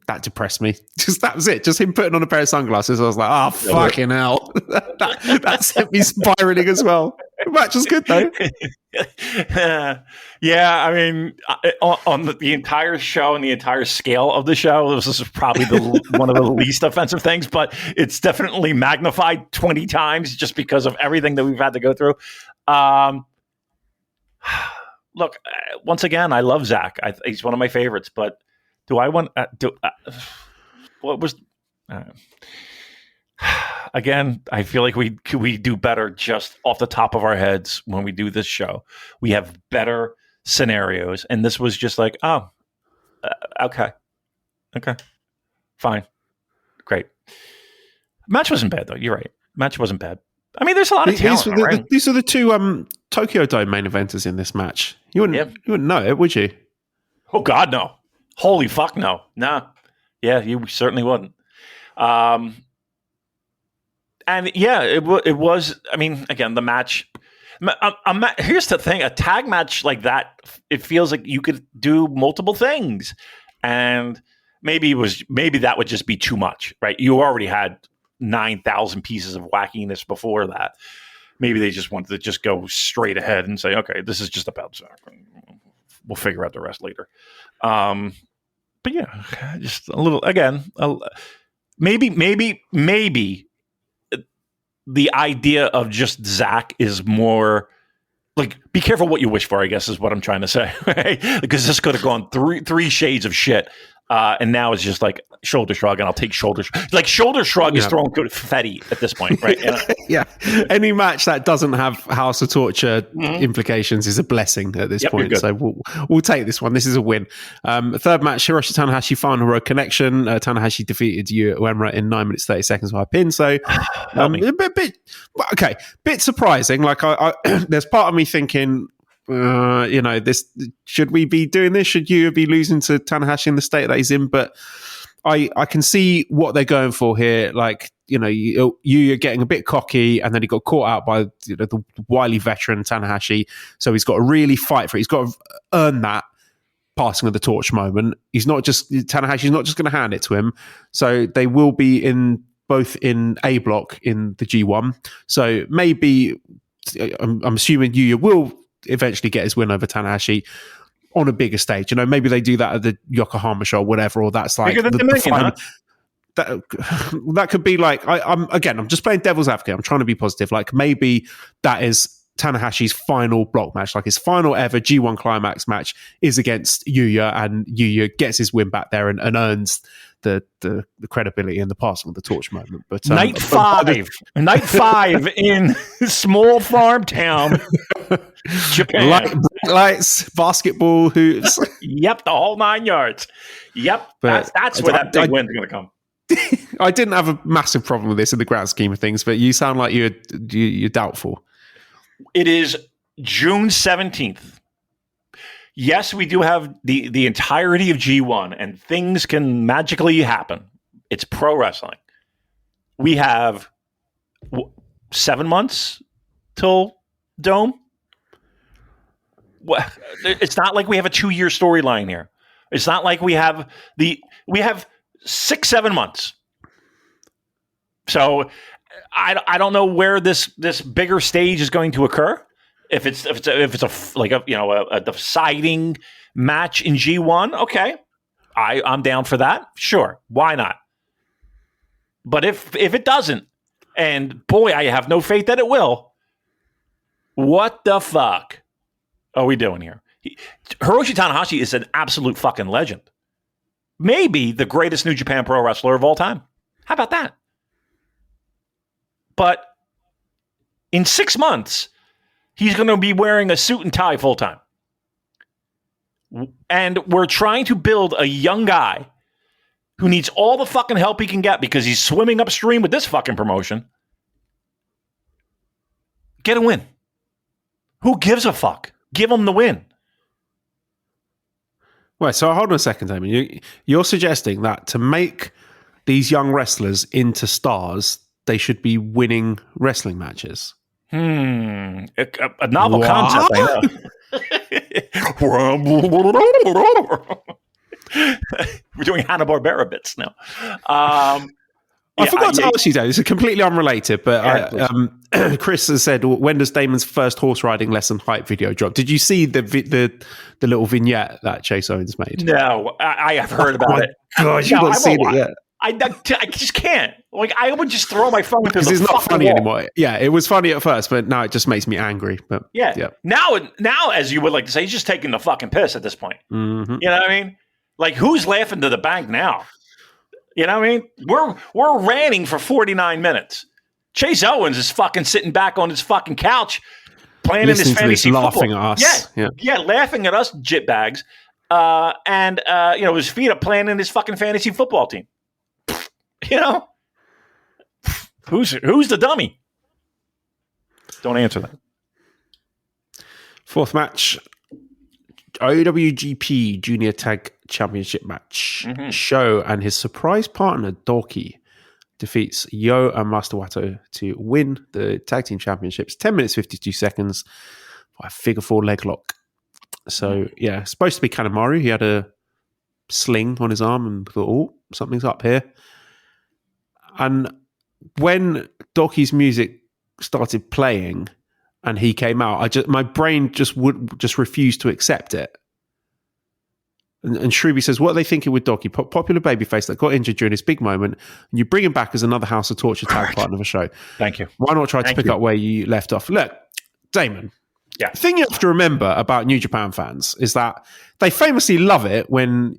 that depressed me. That was it. Just him putting on a pair of sunglasses. I was like, oh, fucking hell. that sent me spiraling as well. The match was good, though.
Yeah, I mean, on the entire show and the entire scale of the show, this is probably one of the least offensive things, but it's definitely magnified 20 times just because of everything that we've had to go through. Look, once again, I love Zack. He's one of my favorites, but do I want what was again, I feel like we do better just off the top of our heads when we do this show. We have better scenarios, and this was just like, okay, fine, great. Match wasn't bad though. You're right. Match wasn't bad. I mean, there's a lot of talent. Right?
These are the two Tokyo Dome main eventers in this match. You wouldn't know it, would you?
Oh God, no! Holy fuck, no! Nah. Yeah, you certainly wouldn't. And yeah, it was. I mean, again, the match. Here's the thing: a tag match like that, it feels like you could do multiple things, and maybe that would just be too much, right? You already had 9,000 pieces of wackiness before that. Maybe they just wanted to just go straight ahead and say, okay, this is just about Zack. We'll figure out the rest later. But yeah, just a little, again, maybe the idea of just Zack is more like, be careful what you wish for, I guess is what I'm trying to say. Right? Because this could have gone three shades of shit. And now it's just like shoulder shrug, and I'll take shoulder shrug. Like shoulder shrug is throwing confetti at this point, right?
Yeah. Any match that doesn't have House of Torture implications is a blessing at this point. So we'll take this one. This is a win. Third match, Hiroshi Tanahashi Final Road Connection. Tanahashi defeated Yu Uemura in 9 minutes 30 seconds via pin. So bit surprising. Like I there's part of me thinking, this should we be doing this? Should you be losing to Tanahashi in the state that he's in? But I can see what they're going for here. Like, you're getting a bit cocky, and then he got caught out by the wily veteran Tanahashi. So he's got to really fight for it. He's got to earn that passing of the torch moment. Tanahashi's not just going to hand it to him. So they will be both in A block in the G1. So maybe I'm assuming Yuya will eventually get his win over Tanahashi on a bigger stage. Maybe they do that at the Yokohama show or whatever, or that's like the final. That could be like, I'm just playing devil's advocate. I'm trying to be positive. Like maybe that is Tanahashi's final block match, like his final ever G1 climax match is against Yuya, and Yuya gets his win back there and earns the credibility and the passing of the torch moment. But
night five in small farm town, Japan.
Lights, basketball, hoops.
Yep, the whole 9 yards. Yep, that's where that big win's going to come.
I didn't have a massive problem with this in the grand scheme of things, but you sound like you're doubtful.
It is June 17th. Yes, we do have the entirety of G1, and things can magically happen. It's pro wrestling. We have 7 months till Dome. It's not like we have a 2-year storyline here. It's not like we have 6-7 months. So I don't know where this bigger stage is going to occur. If it's a deciding match in G1, okay, I'm down for that. Sure, why not? But if it doesn't, and boy, I have no faith that it will, what the fuck are we doing here? Hiroshi Tanahashi is an absolute fucking legend. Maybe the greatest New Japan Pro Wrestler of all time. How about that? But in 6 months, he's going to be wearing a suit and tie full time. And we're trying to build a young guy who needs all the fucking help he can get because he's swimming upstream with this fucking promotion. Get a win. Who gives a fuck? Give him the win.
Right, so hold on a second, Damon. You're suggesting that to make these young wrestlers into stars, they should be winning wrestling matches.
A novel concept, I know. We're doing Hanna-Barbera bits now.
I forgot to ask you, Dave. This is completely unrelated, but Chris has said, when does Damon's first horse riding lesson hype video drop? Did you see the little vignette that Chase Owens made?
No, I have heard about it.
God, you've not seen it yet.
I just can't. Like, I would just throw my phone because
it's not funny anymore. Yeah, it was funny at first, but now it just makes me angry. But
yeah. Now, as you would like to say, he's just taking the fucking piss at this point.
Mm-hmm.
You know what I mean? Like, who's laughing to the bank now? You know what I mean? We're ranting for 49 minutes. Chase Owens is fucking sitting back on his fucking couch playing in his fantasy football.
Laughing at us.
Yeah, laughing at us jitbags. And his feet up playing in his fucking fantasy football team. You know? Who's the dummy? Don't answer that.
Fourth match. OWGP Junior Tag Championship match.
Mm-hmm.
Sho and his surprise partner DOUKI defeats Yo and Master Wato to win the tag team championships. 10 minutes 52 seconds by a figure four leg lock. So yeah, supposed to be Kanemaru. He had a sling on his arm and thought, oh, something's up here. And when DOUKI's music started playing and he came out, my brain just refused to accept it. And Shruby says, what are they thinking with DOUKI? Popular babyface that got injured during his big moment, and you bring him back as another House of Torture tag partner of a show.
Thank you.
Why not try to pick up where you left off? Look, Damon.
Yeah.
The thing you have to remember about New Japan fans is that they famously love it when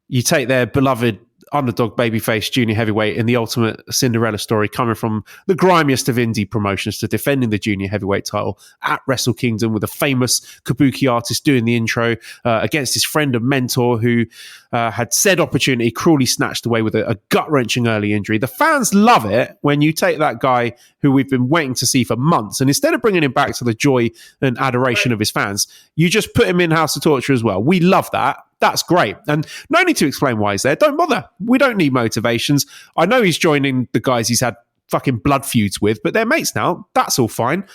you take their beloved underdog babyface junior heavyweight in the ultimate Cinderella story, coming from the grimiest of indie promotions to defending the junior heavyweight title at Wrestle Kingdom with a famous kabuki artist doing the intro against his friend and mentor who had said opportunity cruelly snatched away with a gut-wrenching early injury. The fans love it when you take that guy who we've been waiting to see for months, and instead of bringing him back to the joy and adoration of his fans, you just put him in House of Torture as well. We love that. That's great. And no need to explain why he's there. Don't bother. We don't need motivations. I know he's joining the guys he's had fucking blood feuds with, but they're mates now. That's all fine.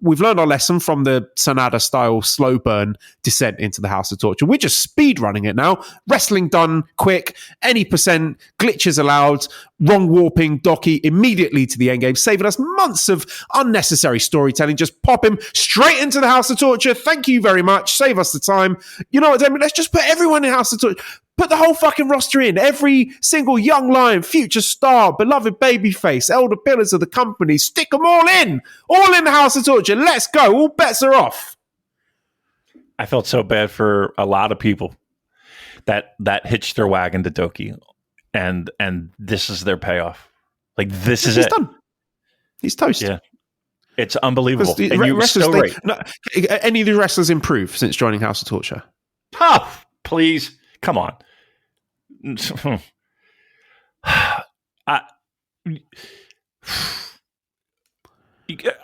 We've learned our lesson from the Sanada style slow burn descent into the House of Torture. We're just speed running it now. Wrestling done quick, any percent, glitches allowed, wrong warping, DOUKI immediately to the end game, saving us months of unnecessary storytelling. Just pop him straight into the House of Torture. Thank you very much. Save us the time. You know what, Damon? Let's just put everyone in House of Torture. Put the whole fucking roster in. Every single young lion, future star, beloved babyface, elder pillars of the company. Stick them all in. All in the House of Torture. Let's go. All bets are off.
I felt so bad for a lot of people that hitched their wagon to DOUKI. And this is their payoff. Like, this is it.
He's done. He's toast.
Yeah. It's unbelievable. And
you
were still right.
No, any of the wrestlers improved since joining House of Torture?
Oh, please. Come on.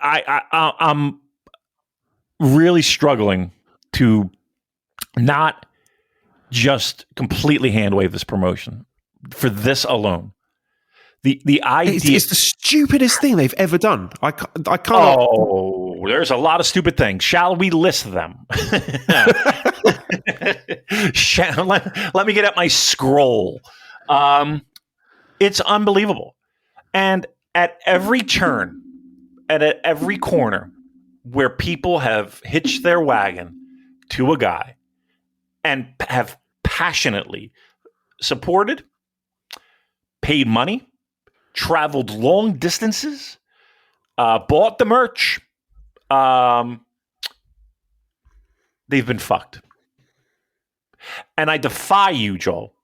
I'm really struggling to not just completely hand wave this promotion for this alone. The idea
it's the stupidest thing they've ever done. I can't.
Oh, there's a lot of stupid things. Shall we list them? Let me get at my scroll. It's unbelievable. And at every turn, and at every corner where people have hitched their wagon to a guy and have passionately supported, paid money, traveled long distances, bought the merch. They've been fucked. And I defy you, Joel,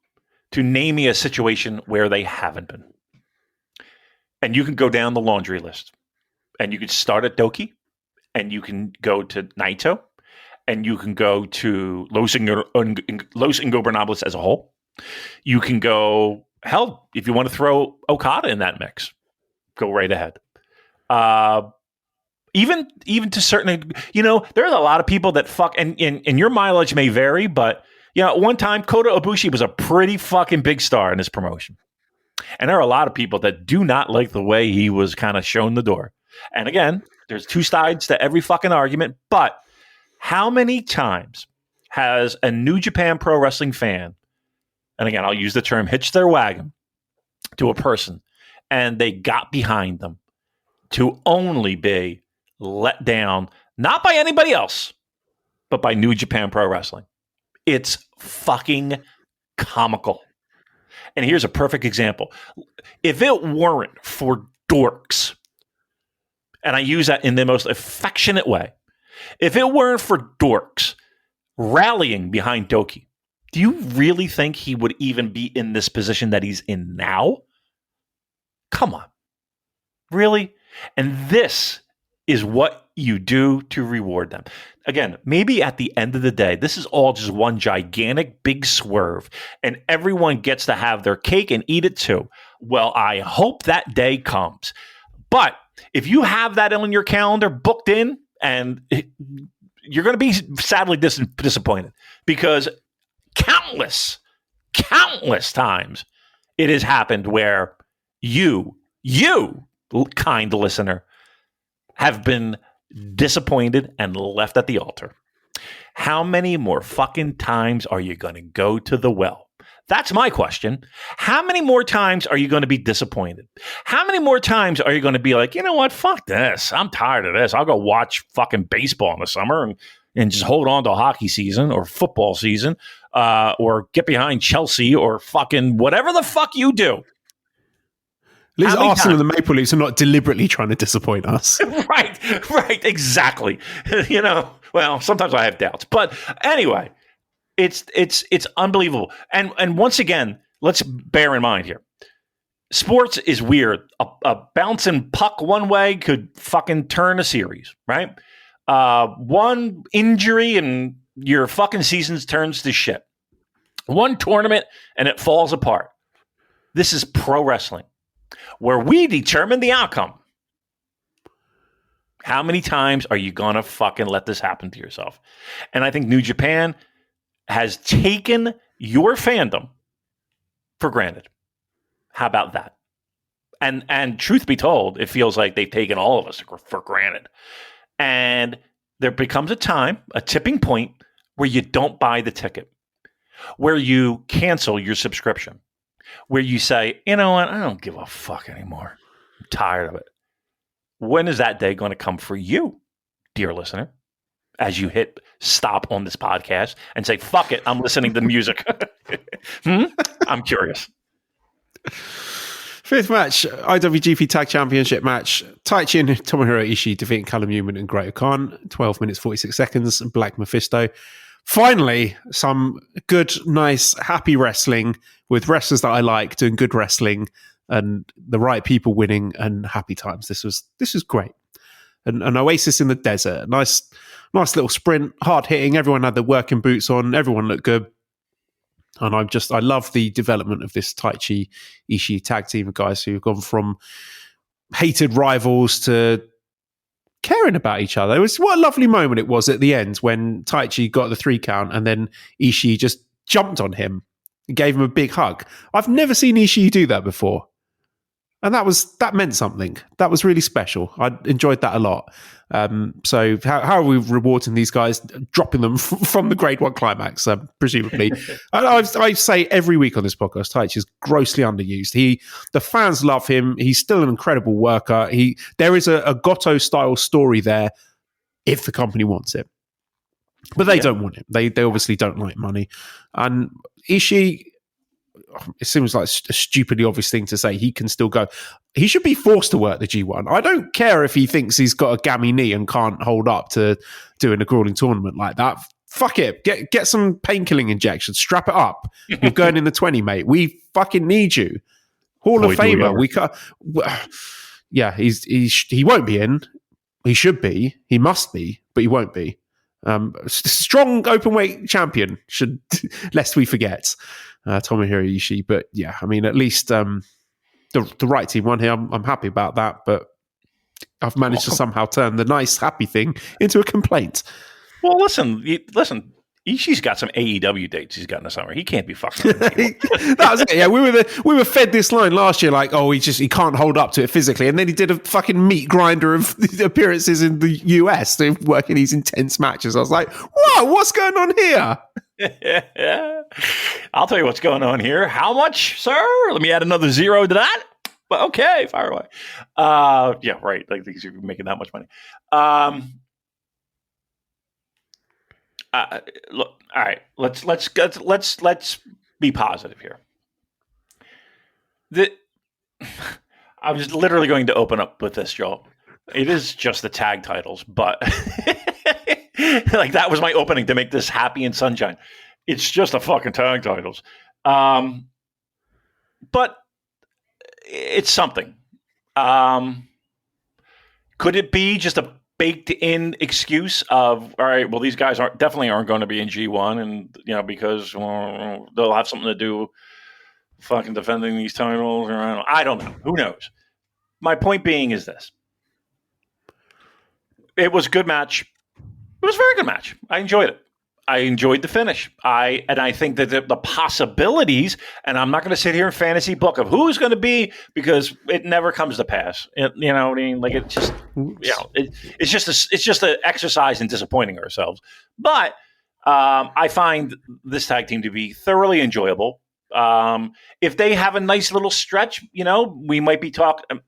to name me a situation where they haven't been. And you can go down the laundry list. And you can start at DOUKI. And you can go to Naito. And you can go to Los Ingobernables as a whole. You can go, hell, if you want to throw Okada in that mix, go right ahead. Even to certain, there are a lot of people that fuck, and your mileage may vary, but at one time, Kota Ibushi was a pretty fucking big star in this promotion. And there are a lot of people that do not like the way he was kind of shown the door. And again, there's two sides to every fucking argument, but how many times has a New Japan Pro Wrestling fan, and again, I'll use the term hitch their wagon to a person, and they got behind them to only be let down, not by anybody else, but by New Japan Pro Wrestling? It's fucking comical. And here's a perfect example. If it weren't for dorks, and I use that in the most affectionate way, if it weren't for dorks rallying behind DOUKI, do you really think he would even be in this position that he's in now? Come on. Really? And this is what you do to reward them. Again, maybe at the end of the day, this is all just one gigantic big swerve, and everyone gets to have their cake and eat it too. Well, I hope that day comes. But if you have that on your calendar booked in, and you're going to be sadly disappointed, because countless times it has happened where you, kind listener, have been disappointed and left at the altar. How many more fucking times are you going to go to the well? That's my question. How many more times are you going to be disappointed? How many more times are you going to be like, you know what? Fuck this. I'm tired of this. I'll go watch fucking baseball in the summer and just hold on to hockey season or football season, or get behind Chelsea or fucking whatever the fuck you do.
At least Arsenal and the Maple Leafs are not deliberately trying to disappoint us.
Right, exactly. Well, sometimes I have doubts, but anyway, it's unbelievable. And once again, let's bear in mind here, sports is weird. A bouncing puck one way could fucking turn a series, right? One injury and your fucking season turns to shit. One tournament and it falls apart. This is pro wrestling, where we determine the outcome. How many times are you going to fucking let this happen to yourself? And I think New Japan has taken your fandom for granted. How about that? And truth be told, it feels like they've taken all of us for granted. And there becomes a tipping point, where you don't buy the ticket, where you cancel your subscription, where you say, you know what, I don't give a fuck anymore. I'm tired of it. When is that day going to come for you, dear listener, as you hit stop on this podcast and say, fuck it, I'm listening to music? I'm curious.
Fifth match, IWGP Tag Championship match. Taichi and Tomohiro Ishii defeating Callum Newman and Great Khan. 12 minutes, 46 seconds. Black Mephisto. Finally, some good, nice, happy wrestling with wrestlers that I like doing good wrestling and the right people winning and happy times. This was great. An oasis in the desert. Nice little sprint, hard hitting. Everyone had their working boots on. Everyone looked good. And I love the development of this Taichi Ishii tag team of guys who've gone from hated rivals to caring about each other. What a lovely moment it was at the end when Taichi got the 3 count and then Ishii just jumped on him and gave him a big hug. I've never seen Ishii do that before. And that meant something. That was really special. I enjoyed that a lot. So how are we rewarding these guys? Dropping them from the grade 1 climax, presumably. I say every week on this podcast, Taichi is grossly underused. The fans love him. He's still an incredible worker. There is a Goto style story there if the company wants it. But they don't want it. They obviously don't like money. And Ishii, it seems like a stupidly obvious thing to say. He can still go. He should be forced to work the G1. I don't care if he thinks he's got a gammy knee and can't hold up to doing a grueling tournament like that. Fuck it. Get some painkilling injections. Strap it up. You're going in the 20, mate. We fucking need you. Hall of Famer. We can't. Yeah, he won't be in. He should be. He must be, but he won't be. Strong openweight champion, should lest we forget, Tomohiro Ishii. But yeah, I mean, at least the right team won here. I'm happy about that, but I've managed to somehow turn the nice, happy thing into a complaint.
Well, listen. Ishii's got some AEW dates he's got in the summer. He can't be fucking.
That was it. Yeah, we were fed this line last year, like, oh, he can't hold up to it physically, and then he did a fucking meat grinder of appearances in the US, working these intense matches. I was like, whoa, what's going on here?
I'll tell you what's going on here. How much, sir? Let me add another 0 to that. But okay, fire away. Yeah, right. Like he's making that much money. Look, all right. Let's be positive here. I was literally going to open up with this, Joel. It is just the tag titles, but like that was my opening to make this happy and sunshine. It's just the fucking tag titles, but it's something. Could it be just a baked in excuse of, all right, well, these guys definitely aren't going to be in G1, and because they'll have something to do fucking defending these titles, or I don't know. Who knows? My point being is this. It was a good match. It was a very good match. I enjoyed it. I enjoyed the finish. I think that the possibilities, and I'm not going to sit here and fantasy book of who's going to be, because it never comes to pass. You know what I mean? Like it's just, it's just an exercise in disappointing ourselves. But I find this tag team to be thoroughly enjoyable. If they have a nice little stretch, we might be talking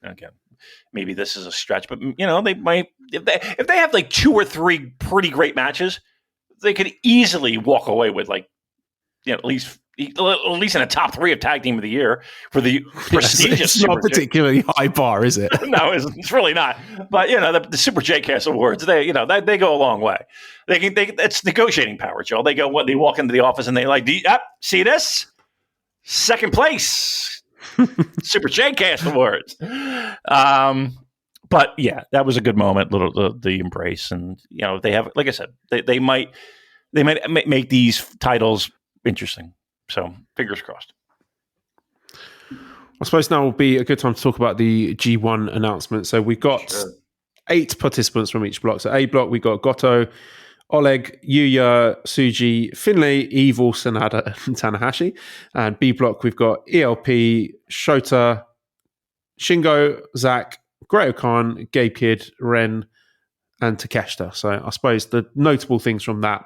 again. Maybe this is a stretch, but they might, if they have like 2 or 3 pretty great matches, they could easily walk away with at least in a top 3 of tag team of the year for the prestigious.
It's not a particularly high bar, is it?
No, it's really not. But the Super J-Cast Awards, they go a long way. It's negotiating power, Joe. They walk into the office and they like, see this? Second place, Super J-Cast Awards. But yeah, that was a good moment. The embrace, and they have, like I said, they might make these titles interesting. So fingers crossed.
I suppose now will be a good time to talk about the G1 announcement. So we've got 8 participants from each block. So A block, we got Goto, Oleg, Yuya, Tsuji, Finlay, Evil, Sanada, and Tanahashi. And B block, we've got ELP, Shota, Shingo, Zack, Great Khan, Gay Kid, Ren, and Takeshita. So I suppose the notable things from that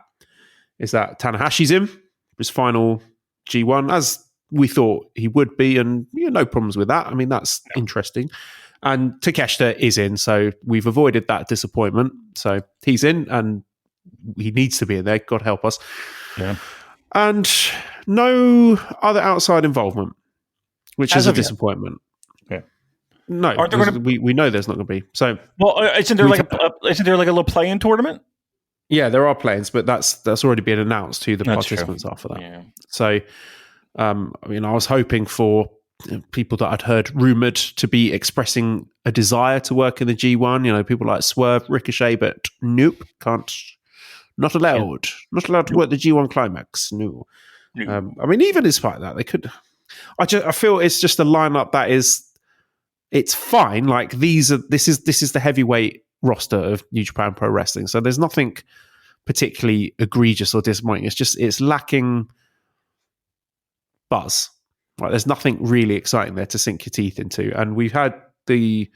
is that Tanahashi's in his final G1, as we thought he would be, and no problems with that. I mean, that's interesting. And Takeshita is in, so we've avoided that disappointment. So he's in, and he needs to be in there. God help us. Yeah. And no other outside involvement, which is a disappointment. No, we know there's not going to be. So,
well, isn't there like a little play-in tournament?
Yeah, there are play-ins, but that's already been announced who the participants are for that. Yeah. So, I was hoping for people that I'd heard rumored to be expressing a desire to work in the G1. People like Swerve, Ricochet, but nope, not allowed. Not allowed to work the G1 Climax. No. Even despite that, they could. I feel it's just a lineup that is. It's fine. Like this is the heavyweight roster of New Japan Pro Wrestling. So there's nothing particularly egregious or disappointing. It's lacking buzz. Right? There's nothing really exciting there to sink your teeth into. And we've had the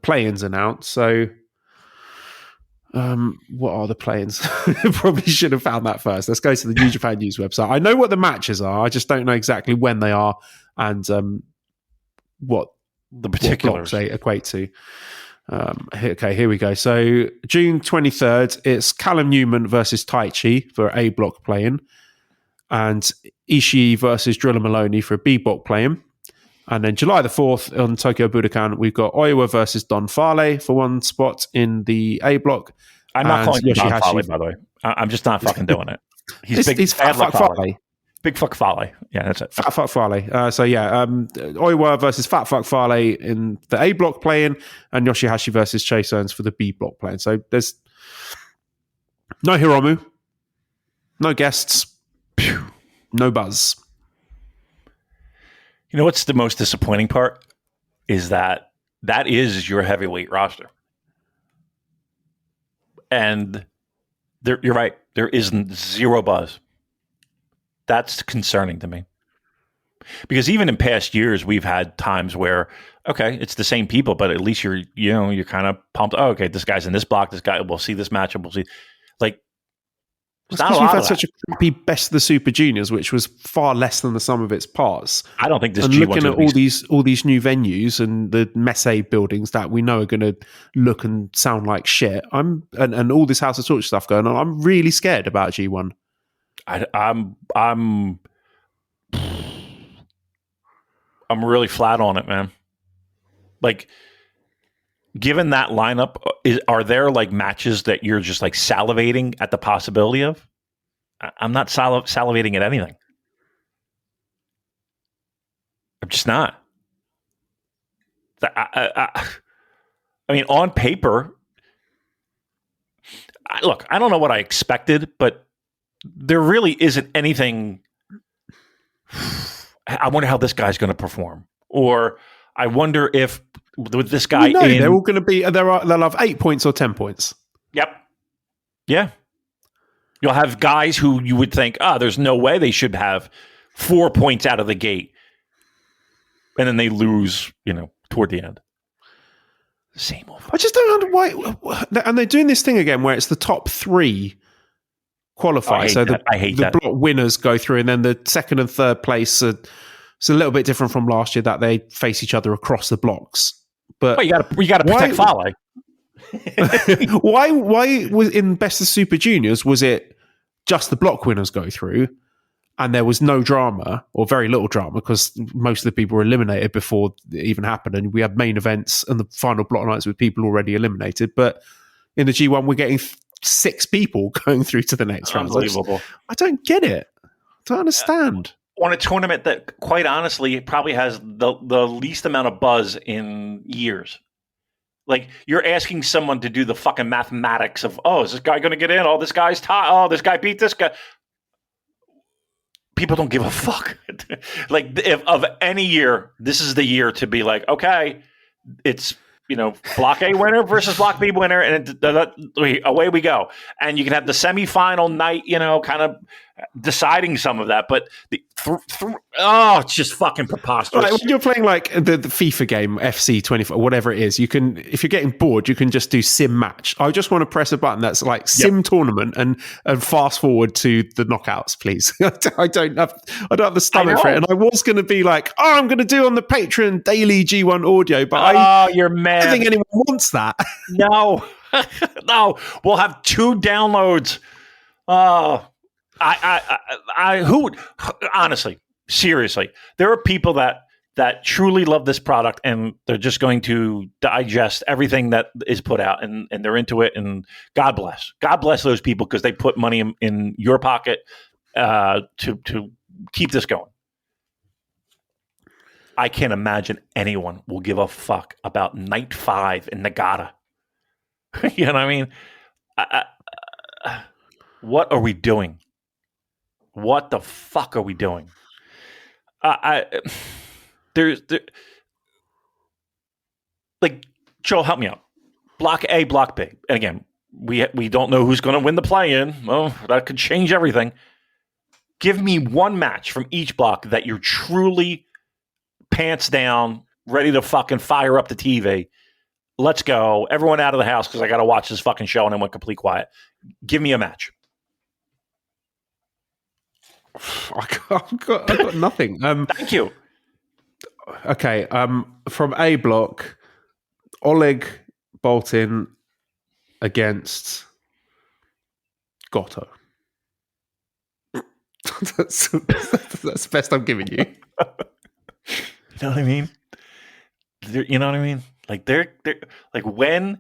play-ins announced. So what are the play-ins? Probably should have found that first. Let's go to the New Japan News website. I know what the matches are. I just don't know exactly when they are and what the particulars they equate to. Okay, here we go. So June 23rd, it's Callum Newman versus Taichi for A block play-in. and Ishii versus Driller Maloney for a B block play-in. And then July the 4th on Tokyo Budokan, we've got Oiwa versus Don Fale for one spot in the A block.
I'm not
And
calling him Don
Yoshihashi-
Fale, by the way. I'm just not fucking doing it.
He's Fat Fuck Fale.
Big fuck Fale. Yeah, that's it.
Fat Fuck Fale. Oiwa versus Fat Fuck Fale in the A block play-in, and Yoshihashi versus Chase Owens for the B block play-in. So there's no Hiromu, no guests, no buzz.
You know what's the most disappointing part? Is that is your heavyweight roster. And you're right. There isn't zero buzz. That's concerning to me. Because even in past years, we've had times where, okay, it's the same people, but at least you're kind of pumped. Oh, okay, this guy's in this block. This guy, we'll see this matchup. We'll see. Like, it's not a lot
we've
of
had
that.
such a crappy Best of the Super Juniors, which was far less than the sum of its parts.
I don't think this
And
G1's
looking at
gonna be-
all these new venues and the Messe buildings that we know are going to look and sound like shit, and all this House of Torture stuff going on, I'm really scared about G1.
I'm really flat on it, man. Like, given that lineup, are there like matches that you're just like salivating at the possibility of? I'm not salivating at anything. I'm just not. I mean, on paper, look, I don't know what I expected, but there really isn't anything. I wonder how this guy's going to perform, or I wonder if with this guy,
they're all going to be. They'll have 8 points or 10 points.
Yep. Yeah. You'll have guys who you would think, there's no way they should have 4 points out of the gate, and then they lose, toward the end. Same old.
I just don't know why. And they're doing this thing again where it's the top 3 qualify. So the block winners go through, and then the second and third place it's a little bit different from last year that they face each other across the blocks. But
you got to protect Fale.
Why was in Best of Super Juniors was it just the block winners go through, and there was no drama or very little drama because most of the people were eliminated before it even happened, and we had main events and the final block nights with people already eliminated. But in the G1, we're getting 6 people going through to the next round.
Unbelievable.
I don't get it. I don't understand.
On a tournament that, quite honestly, probably has the least amount of buzz in years. Like, you're asking someone to do the fucking mathematics of, is this guy going to get in? Oh, this guy's tied. Oh, this guy beat this guy. People don't give a fuck. Like, if of any year, this is the year to be like, okay, it's, Block A winner versus Block B winner, and away we go. And you can have the semifinal night, kind of deciding some of that. But it's just fucking preposterous.
Right, when you're playing like the FIFA game, FC 24, whatever it is, you can, if you're getting bored, you can just do sim match. I just want to press a button that's like sim tournament and fast forward to the knockouts, please. I don't have the stomach for it. And I was going to be like, I'm going to do on the Patreon daily G1 audio, but
you're mad.
I don't think anyone wants that.
No, no, we'll have 2 downloads. Who would, honestly, seriously, there are people that truly love this product, and they're just going to digest everything that is put out, and they're into it. And God bless those people, because they put money in your pocket to keep this going. I can't imagine anyone will give a fuck about Night 5 in Nagata. You know what I mean? What are we doing? What the fuck are we doing? Like, Joel, help me out. Block A, Block B. And again, we don't know who's going to win the play-in. Well, that could change everything. Give me one match from each block that you're truly pants down, ready to fucking fire up the TV. Let's go. Everyone out of the house because I got to watch this fucking show, and I went complete quiet. Give me a match.
I've got nothing.
Thank you.
Okay. From A block, Oleg Boltin against Goto. that's the best I'm giving you.
You know what I mean? You know what I mean? Like they're like when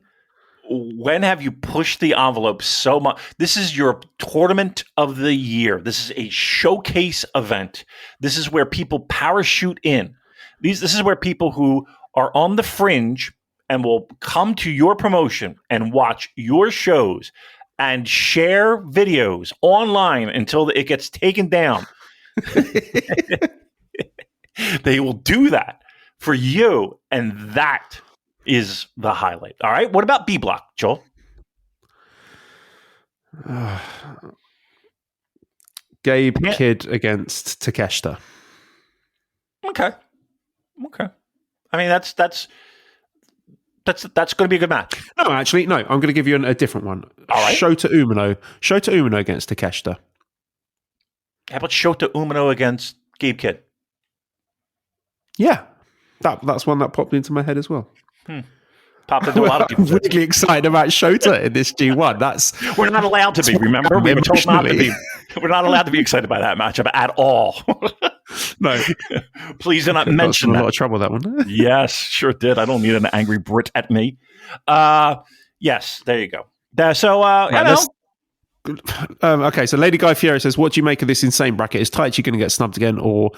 have you pushed the envelope so much? This is your tournament of the year. This is a showcase event. This is where people parachute in. This is where people who are on the fringe and will come to your promotion and watch your shows and share videos online until it gets taken down. They will do that for you, and that is the highlight. All right. What about B Block, Joel?
Gabe Kidd against Takeshita.
Okay. I mean, that's going to be a good match.
No, actually, no. I'm going to give you a different one.
All right.
Shota Umino against Takeshita.
How about Shota Umino against Gabe Kidd?
Yeah, that's one that popped into my head as well.
Popped into a lot of people.
I'm really excited about Shota in this G1.
We're not allowed to be. Remember, we were told not to be. We're not allowed to be excited by that matchup at all.
No,
please do not mention that.
A lot of trouble that one.
Yes, sure did. I don't need an angry Brit at me. Yes, there you go.
Okay, so Lady Guy Fieri says, what do you make of this insane bracket? Is Taichi going to get snubbed again, or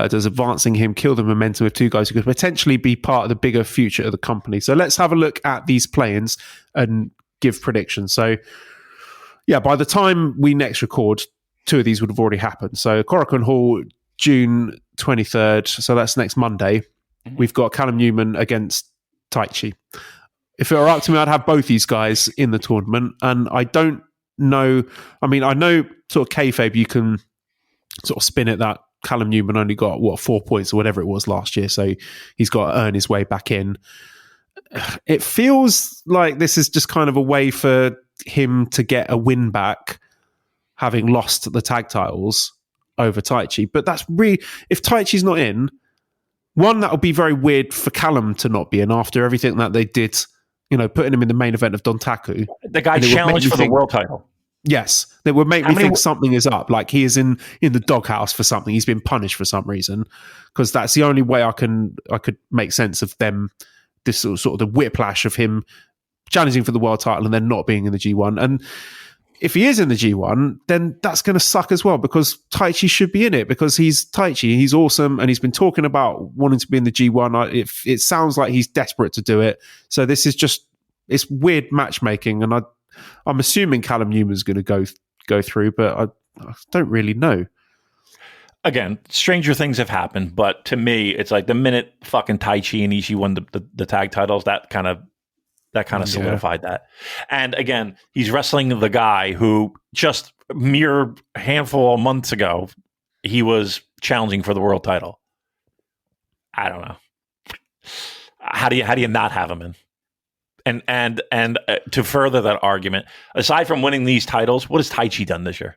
does advancing him kill the momentum of two guys who could potentially be part of the bigger future of the company? So let's have a look at these play-ins and give predictions. So, yeah, by the time we next record, two of these would have already happened. So Korakuen Hall, June 23rd, so that's next Monday. We've got Callum Newman against Taichi. If it were up to me, I'd have both these guys in the tournament, and I don't know. I mean, I know sort of kayfabe, you can sort of spin it that Callum Newman only got 4 points or whatever it was last year, so he's got to earn his way back in. It feels like this is just kind of a way for him to get a win back, having lost the tag titles over Taichi. But that's really, if Taichi's not in, one, that would be very weird for Callum to not be in after everything that they did, putting him in the main event of Dontaku.
The guy challenged for the world title.
Yes, that would make me think something is up. Like he is in the doghouse for something. He's been punished for some reason, because that's the only way I could make sense of them. This sort of the whiplash of him challenging for the world title and then not being in the G1. And if he is in the G1, then that's going to suck as well, because Taichi should be in it, because he's Taichi. He's awesome, and he's been talking about wanting to be in the G1. It sounds like he's desperate to do it. So this is just, it's weird matchmaking, and I'm assuming Callum Newman's going to go through, but I don't really know.
Again, stranger things have happened, but to me, it's like the minute fucking Taichi and Ishii won the tag titles, that kind of solidified that. And again, he's wrestling the guy who just a mere handful of months ago, he was challenging for the world title. I don't know. How do you not have him in? And to further that argument, aside from winning these titles, what has Taichi done this year?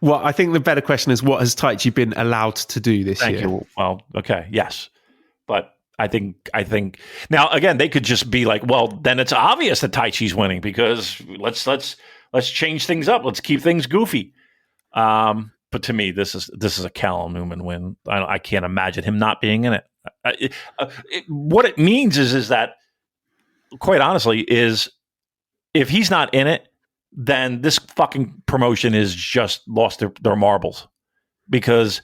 Well, I think the better question is, what has Taichi been allowed to do this year?
Thank you. Well, okay, yes. But I think now, again, they could just be like, well, then it's obvious that Taichi's winning, because let's change things up. Let's keep things goofy. But to me, this is a Callum Newman win. I can't imagine him not being in it. What it means is that, quite honestly, is if he's not in it, then this fucking promotion is just lost their marbles. Because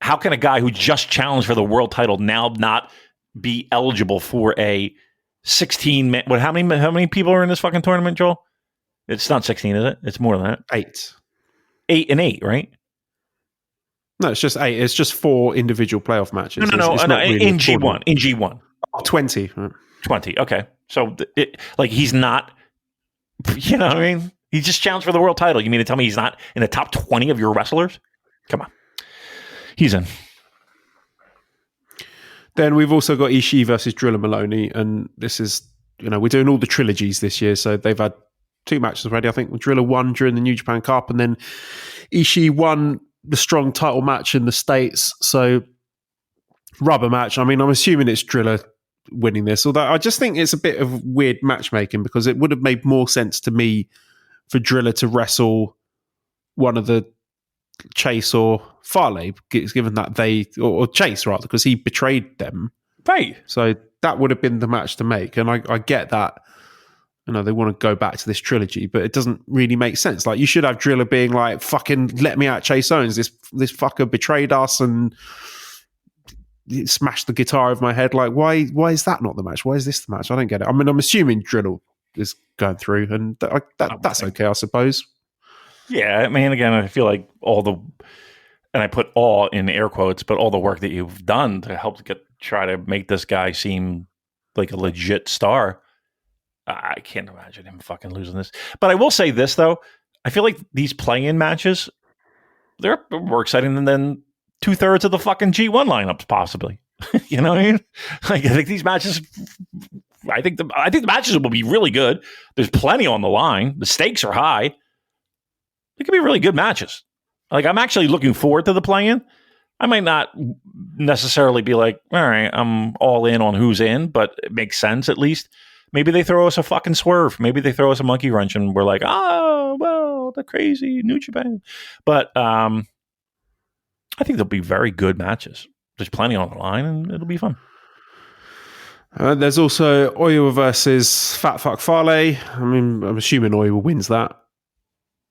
how can a guy who just challenged for the world title now not be eligible for a 16-man? How many people are in this fucking tournament, Joel? It's not 16, is it? It's more than that.
8.
8 and 8, right?
No, it's just 8. It's just 4 individual playoff matches.
No.
It's not really
in G1. In G1.
Oh, 20.
20. Okay. So he's not. You know what I mean? He just challenged for the world title. You mean to tell me he's not in the top 20 of your wrestlers? Come on. He's in.
Then we've also got Ishii versus Driller Maloney. And this is, we're doing all the trilogies this year. So they've had 2 matches already. I think Driller won during the New Japan Cup. And then Ishii won the strong title match in the States. So rubber match. I mean, I'm assuming it's Driller winning this, although I just think it's a bit of weird matchmaking, because it would have made more sense to me for Driller to wrestle one of the Chase or Fale, given that or Chase rather, because he betrayed them.
Right.
So that would have been the match to make. And I get that, they want to go back to this trilogy, but it doesn't really make sense. Like, you should have Driller being like, fucking let me out, Chase Owens. This fucker betrayed us and smashed the guitar over my head. Like, why is that not the match? Why is this the match? I don't get it. I mean, I'm assuming Driller is going through, and that's okay, I suppose.
Yeah, I mean, again, I feel like and I put all in air quotes, but all the work that you've done to help try to make this guy seem like a legit star, I can't imagine him fucking losing this. But I will say this, though. I feel like these play-in matches, they're more exciting than 2/3 of the fucking G1 lineups, possibly. You know what I mean? Like, I think these matches, I think the matches will be really good. There's plenty on the line. The stakes are high. They could be really good matches. Like, I'm actually looking forward to the play-in. I might not necessarily be like, all right, I'm all in on who's in, but it makes sense at least. Maybe they throw us a fucking swerve. Maybe they throw us a monkey wrench and we're like, oh, well, the crazy New Japan. But I think there'll be very good matches. There's plenty on the line and it'll be fun.
There's also Oyo versus Fat Fuck Fale. I mean, I'm assuming Oyo wins that.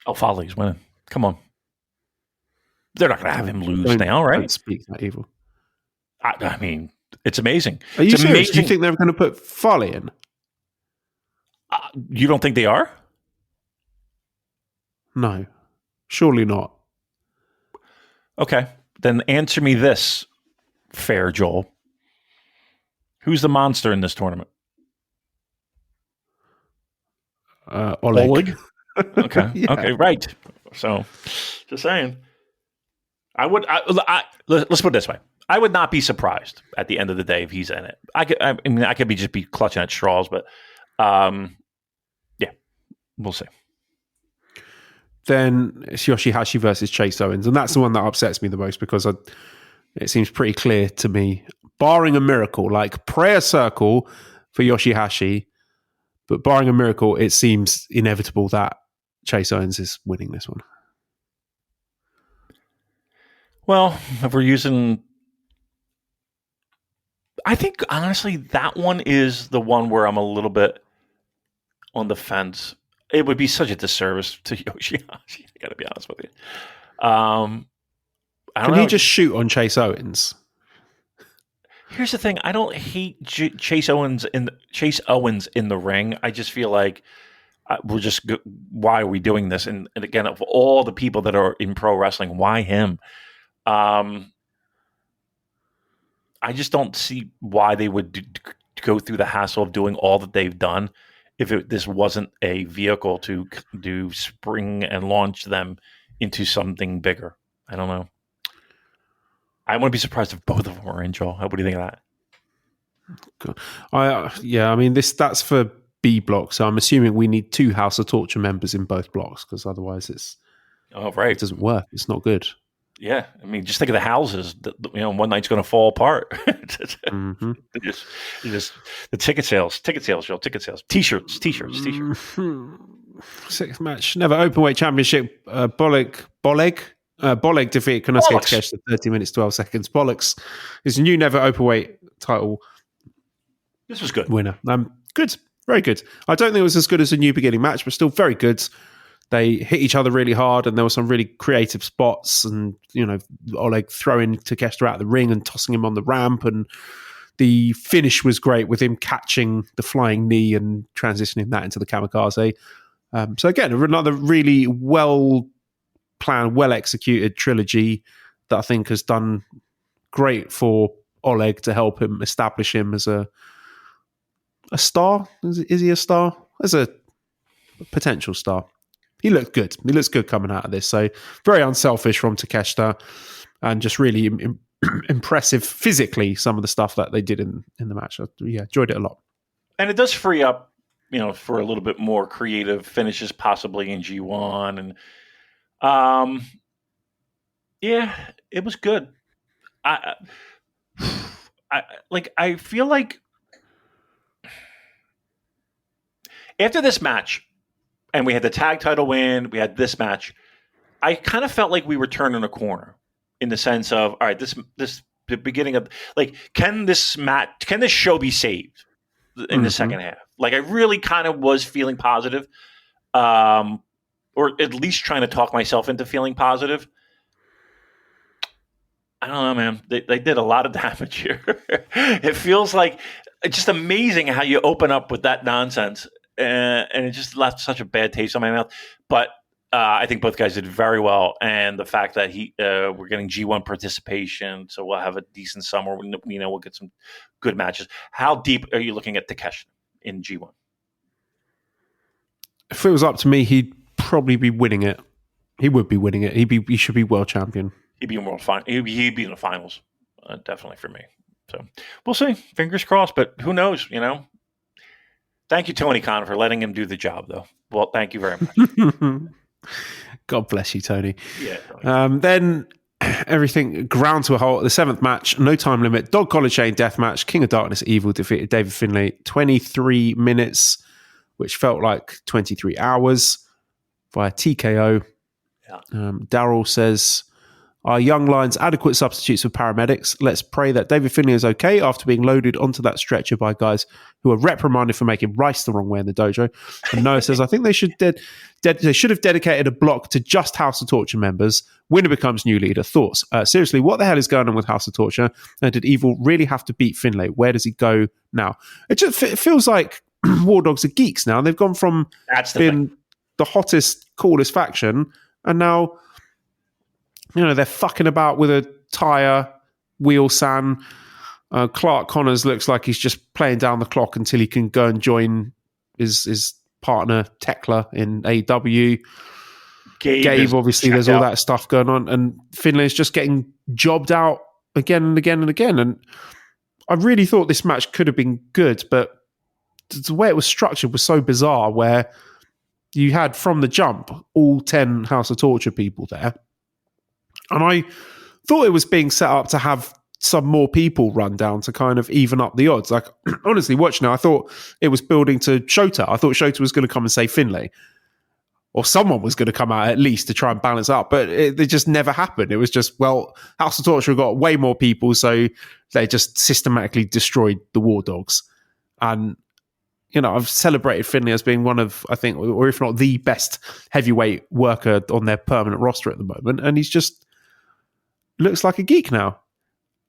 Oh, Fale's winning. Come on. They're not going to have him lose now, right?
Don't speak that evil.
I mean, it's amazing.
Are you
it's
serious?
amazing.
Do you think they're going to put Fale in?
You don't think they are?
No. Surely not.
Okay. Then answer me this, fair Joel. Who's the monster in this tournament?
Oleg.
Okay.
Yeah.
Okay. Right. So, just saying. Let's put it this way. I would not be surprised at the end of the day if he's in it. I could just be clutching at straws, but yeah, we'll see.
Then it's Yoshihashi versus Chase Owens, and that's the one that upsets me the most because it seems pretty clear to me, barring a miracle, like prayer circle for Yoshihashi, but barring a miracle, it seems inevitable that Chase Owens is winning this one.
Well, if we're using... I think, honestly, that one is the one where I'm a little bit on the fence. It would be such a disservice to Yoshihashi. I got to be honest with you.
Can he just shoot on Chase Owens?
Here's the thing. I don't hate Chase Owens in the ring. I just feel like why are we doing this? And again, of all the people that are in pro wrestling, why him? I just don't see why they would go through the hassle of doing all that they've done if this wasn't a vehicle to do spring and launch them into something bigger. I don't know. I wouldn't be surprised if both of them were in, Joel. What do you think of that?
I mean, that's for B block, so I'm assuming we need 2 House of Torture members in both blocks because otherwise it doesn't work. It's not good.
Yeah, I mean, just think of the houses. One night's going to fall apart.
Mm-hmm.
just the ticket sales, Joel, ticket sales, t-shirts.
Mm-hmm. 6th match, never openweight championship. Boleg defeated Konosuke Takeshita 30 minutes 12 seconds. Bollocks is new never openweight title.
This was good.
Winner. Good, very good. I don't think it was as good as a New Beginning match, but still very good. They hit each other really hard, and there were some really creative spots. And Oleg throwing Takeshita out of the ring and tossing him on the ramp, and the finish was great with him catching the flying knee and transitioning that into the kamikaze. So again, another really well planned, well executed trilogy that I think has done great for Oleg to help him establish him as a star. Is he a star? As a potential star. He looked good. He looks good coming out of this. So very unselfish from Takeshita and just really impressive physically, some of the stuff that they did in the match. I enjoyed it a lot.
And it does free up, for a little bit more creative finishes possibly in G1. And it was good. I feel like after this match, and we had the tag title win. We had this match. I kind of felt like we were turning a corner in the sense of, all right, this the beginning of like, can this show be saved in the second half? Like, I really kind of was feeling positive, or at least trying to talk myself into feeling positive. I don't know, man. They did a lot of damage here. It feels like it's just amazing how you open up with that nonsense, and it just left such a bad taste in my mouth. But I think both guys did very well, and the fact that we're getting G1 participation, so we'll have a decent summer. We'll get some good matches. How deep are you looking at Takeshi in G1?
If it was up to me, he'd probably be winning it. He would be winning it. He should be world champion.
He'd be in he'd be in the finals, definitely for me. So we'll see. Fingers crossed, but who knows? Thank you, Tony Khan, for letting him do the job, though. Well, thank you very much.
God bless you, Tony.
Yeah. Tony.
Then everything ground to a halt. The 7th match, no time limit. Dog Collar Chain death match. King of Darkness Evil defeated David Finlay. 23 minutes, which felt like 23 hours via TKO.
Yeah.
Daryl says, "Are young lions adequate substitutes for paramedics? Let's pray that David Finlay is okay after being loaded onto that stretcher by guys who were reprimanded for making rice the wrong way in the dojo." And Noah says, "I think they should they should have dedicated a block to just House of Torture members. Winner becomes new leader. Thoughts? Seriously, what the hell is going on with House of Torture? And did Evil really have to beat Finlay? Where does he go now?" It feels like War Dogs are geeks now. They've gone from being the hottest, coolest faction, and now they're fucking about with a tire wheel san. Clark Connors looks like he's just playing down the clock until he can go and join his partner Tekla in AEW. Gabe obviously, there's all that stuff going on, and Finlay's just getting jobbed out again and again and again. And I really thought this match could have been good, but the way it was structured was so bizarre, where you had from the jump all 10 House of Torture people there. And I thought it was being set up to have some more people run down to kind of even up the odds. Like, honestly, watching it, I thought it was building to Shota. I thought Shota was going to come and save Finlay. Or someone was going to come out at least to try and balance up. But it just never happened. It was just, well, House of Torture got way more people, so they just systematically destroyed the War Dogs. And, I've celebrated Finlay as being one of, I think, or if not the best heavyweight worker on their permanent roster at the moment. And he's just looks like a geek now.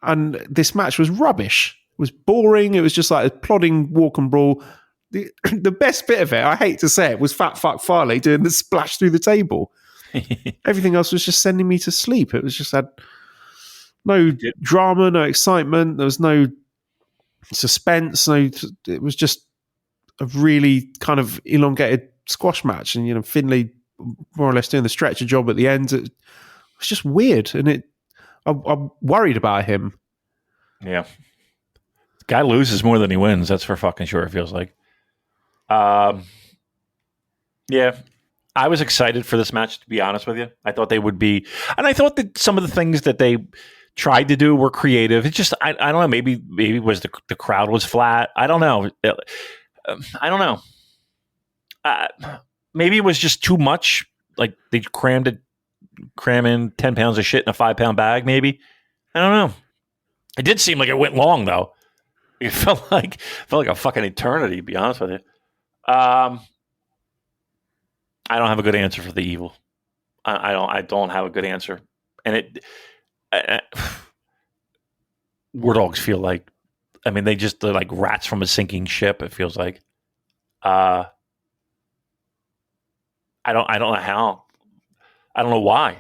And this match was rubbish. It was boring. It was just like a plodding walk and brawl. The best bit of it, I hate to say it, was Fat Fuck Farley doing the splash through the table. Everything else was just sending me to sleep. It was just had no drama, no excitement. There was no suspense. It was just a really kind of elongated squash match. And, Finlay more or less doing the stretcher job at the end. It was just weird. And I'm worried about him.
Yeah. Guy loses more than he wins. That's for fucking sure, it feels like. Yeah. I was excited for this match, to be honest with you. I thought they would be. And I thought that some of the things that they tried to do were creative. It's just, I don't know, maybe it was the crowd was flat. I don't know. I don't know. Maybe it was just too much. Like they cram in 10 pounds of shit in a 5-pound bag, maybe. I don't know. It did seem like it went long, though. It felt like a fucking eternity, to be honest with you. I don't have a good answer for the Evil. I don't have a good answer. And War Dogs feel like, they're like rats from a sinking ship, it feels like. I don't know how. I don't know why.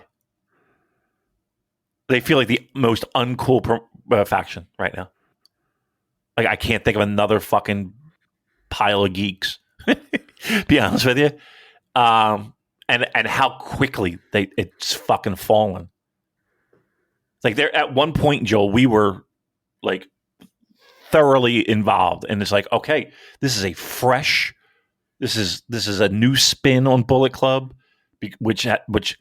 They feel like the most uncool faction right now. Like, I can't think of another fucking pile of geeks. Be honest with you. And how quickly it's fucking fallen. Like, they're at one point, Joel, we were like thoroughly involved, and it's like, okay, this is a fresh, this is a new spin on Bullet Club, which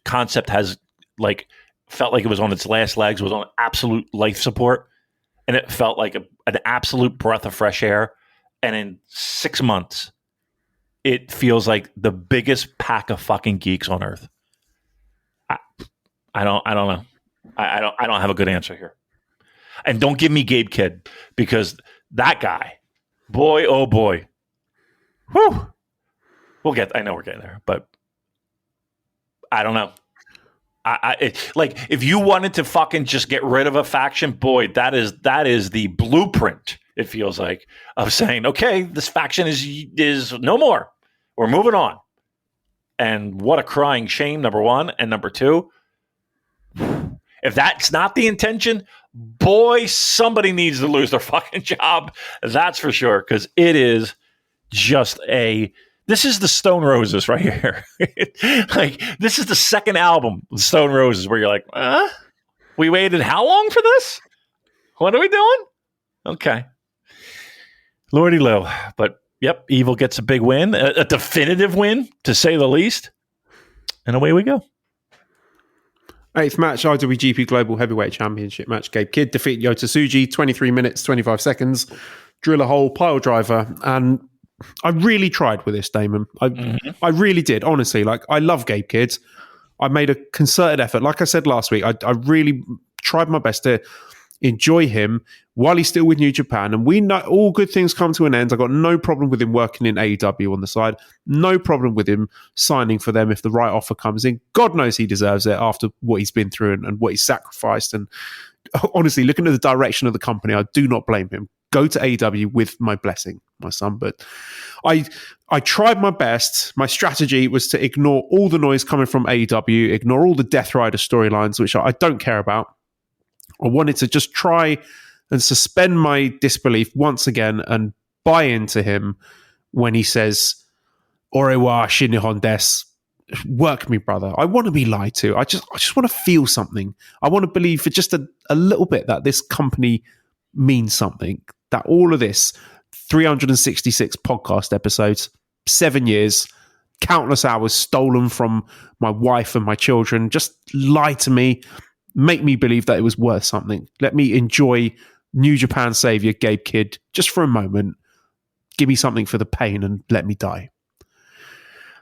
concept has like felt like it was on its last legs, was on absolute life support, and it felt like an absolute breath of fresh air. And in 6 months, it feels like the biggest pack of fucking geeks on earth. I don't know. I don't have a good answer here. And don't give me Gabe Kidd, because that guy, boy, oh boy. Whew. I know we're getting there, but I don't know. Like, if you wanted to fucking just get rid of a faction, boy, that is the blueprint, it feels like, of saying, okay, this faction is no more. We're moving on. And what a crying shame, number one. And number two, if that's not the intention, boy, somebody needs to lose their fucking job. That's for sure. Because it is just this is the Stone Roses right here. Like, this is the second album, the Stone Roses, where you're like, we waited how long for this? What are we doing? Okay. Lordy low. But yep, Evil gets a big win, a definitive win, to say the least. And away we go.
8th match, IWGP Global Heavyweight Championship match. Gabe Kidd defeated Yota Tsuji, 23 minutes, 25 seconds. Drill a hole, pile driver. And I really tried with this, Damon. I really did, honestly. Like, I love Gabe Kidd. I made a concerted effort. Like I said last week, I really tried my best to enjoy him while he's still with New Japan. And we know all good things come to an end. I got no problem with him working in AEW on the side. No problem with him signing for them if the right offer comes in. God knows he deserves it after what he's been through and what he's sacrificed. And honestly, looking at the direction of the company, I do not blame him. Go to AEW with my blessing, my son. But I tried my best. My strategy was to ignore all the noise coming from AEW, ignore all the Death Rider storylines, which I don't care about. I wanted to just try and suspend my disbelief once again and buy into him when he says, Orewa Shinihon Des, work me, brother. I want to be lied to. I just want to feel something. I want to believe for just a little bit that this company means something, that all of this 366 podcast episodes, 7 years, countless hours stolen from my wife and my children, just lie to me, make me believe that it was worth something. Let me enjoy New Japan savior Gabe Kidd just for a moment. Give me something for the pain and let me die.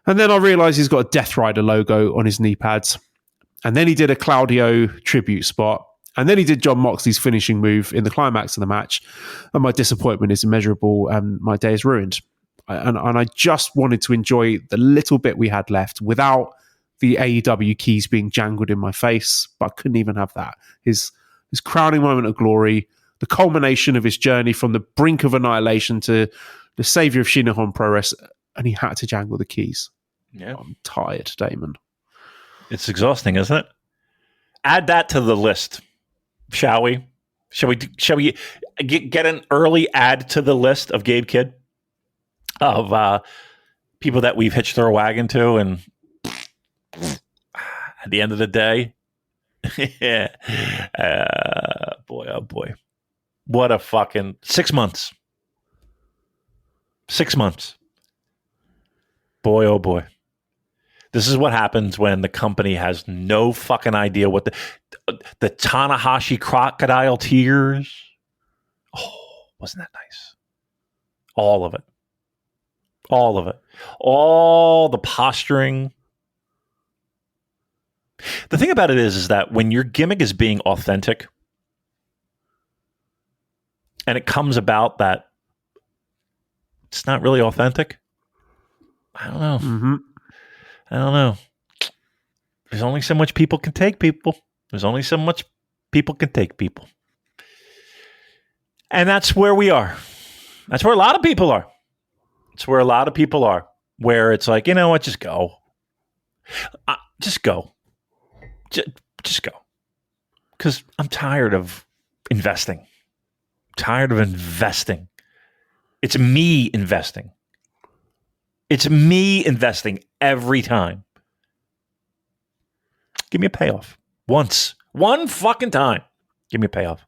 And then I realized he's got a Death Rider logo on his knee pads. And then he did a Claudio tribute spot. And then he did John Moxley's finishing move in the climax of the match. And my disappointment is immeasurable and my day is ruined. And I just wanted to enjoy the little bit we had left without the AEW keys being jangled in my face. But I couldn't even have that. His crowning moment of glory, the culmination of his journey from the brink of annihilation to the savior of Shinihon Pro Wrestling, and he had to jangle the keys.
Yeah.
I'm tired, Damon.
It's exhausting, isn't it? Add that to the list, shall we? Shall we get an early add to the list of Gabe Kidd of people that we've hitched our wagon to, and at the end of the day, boy, oh boy, what a fucking 6 months. 6 months. Boy, oh boy. This is what happens when the company has no fucking idea what the Tanahashi crocodile tears. Oh, wasn't that nice? All of it. All of it. All the posturing. The thing about it is that when your gimmick is being authentic and it comes about that it's not really authentic, I don't know.
Mm-hmm.
I don't know. There's only so much people can take people. There's only so much people can take people. And that's where we are. That's where a lot of people are. It's where a lot of people are. Where it's like, you know what, just go. Just go. Just go. Because I'm tired of investing. Tired of investing. It's me investing. It's me investing every time. Give me a payoff. Once. One fucking time. Give me a payoff.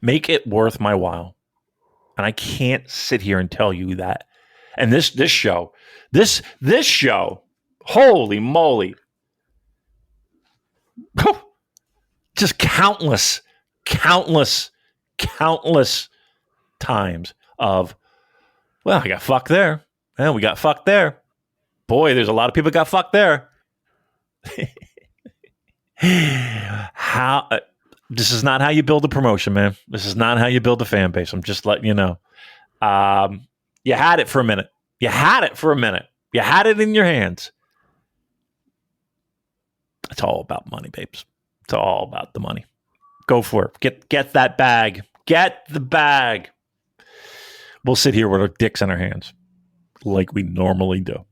Make it worth my while. And I can't sit here and tell you that. And this show, this show, holy moly. Just countless times of, well, I got fucked there. Well, we got fucked there. Boy, there's a lot of people got fucked there. This is not how you build a promotion, man. This is not how you build a fan base. I'm just letting you know. You had it for a minute. You had it in your hands. It's all about money, babes. It's all about the money. Go for it. Get that bag. Get the bag. We'll sit here with our dicks in our hands like we normally do.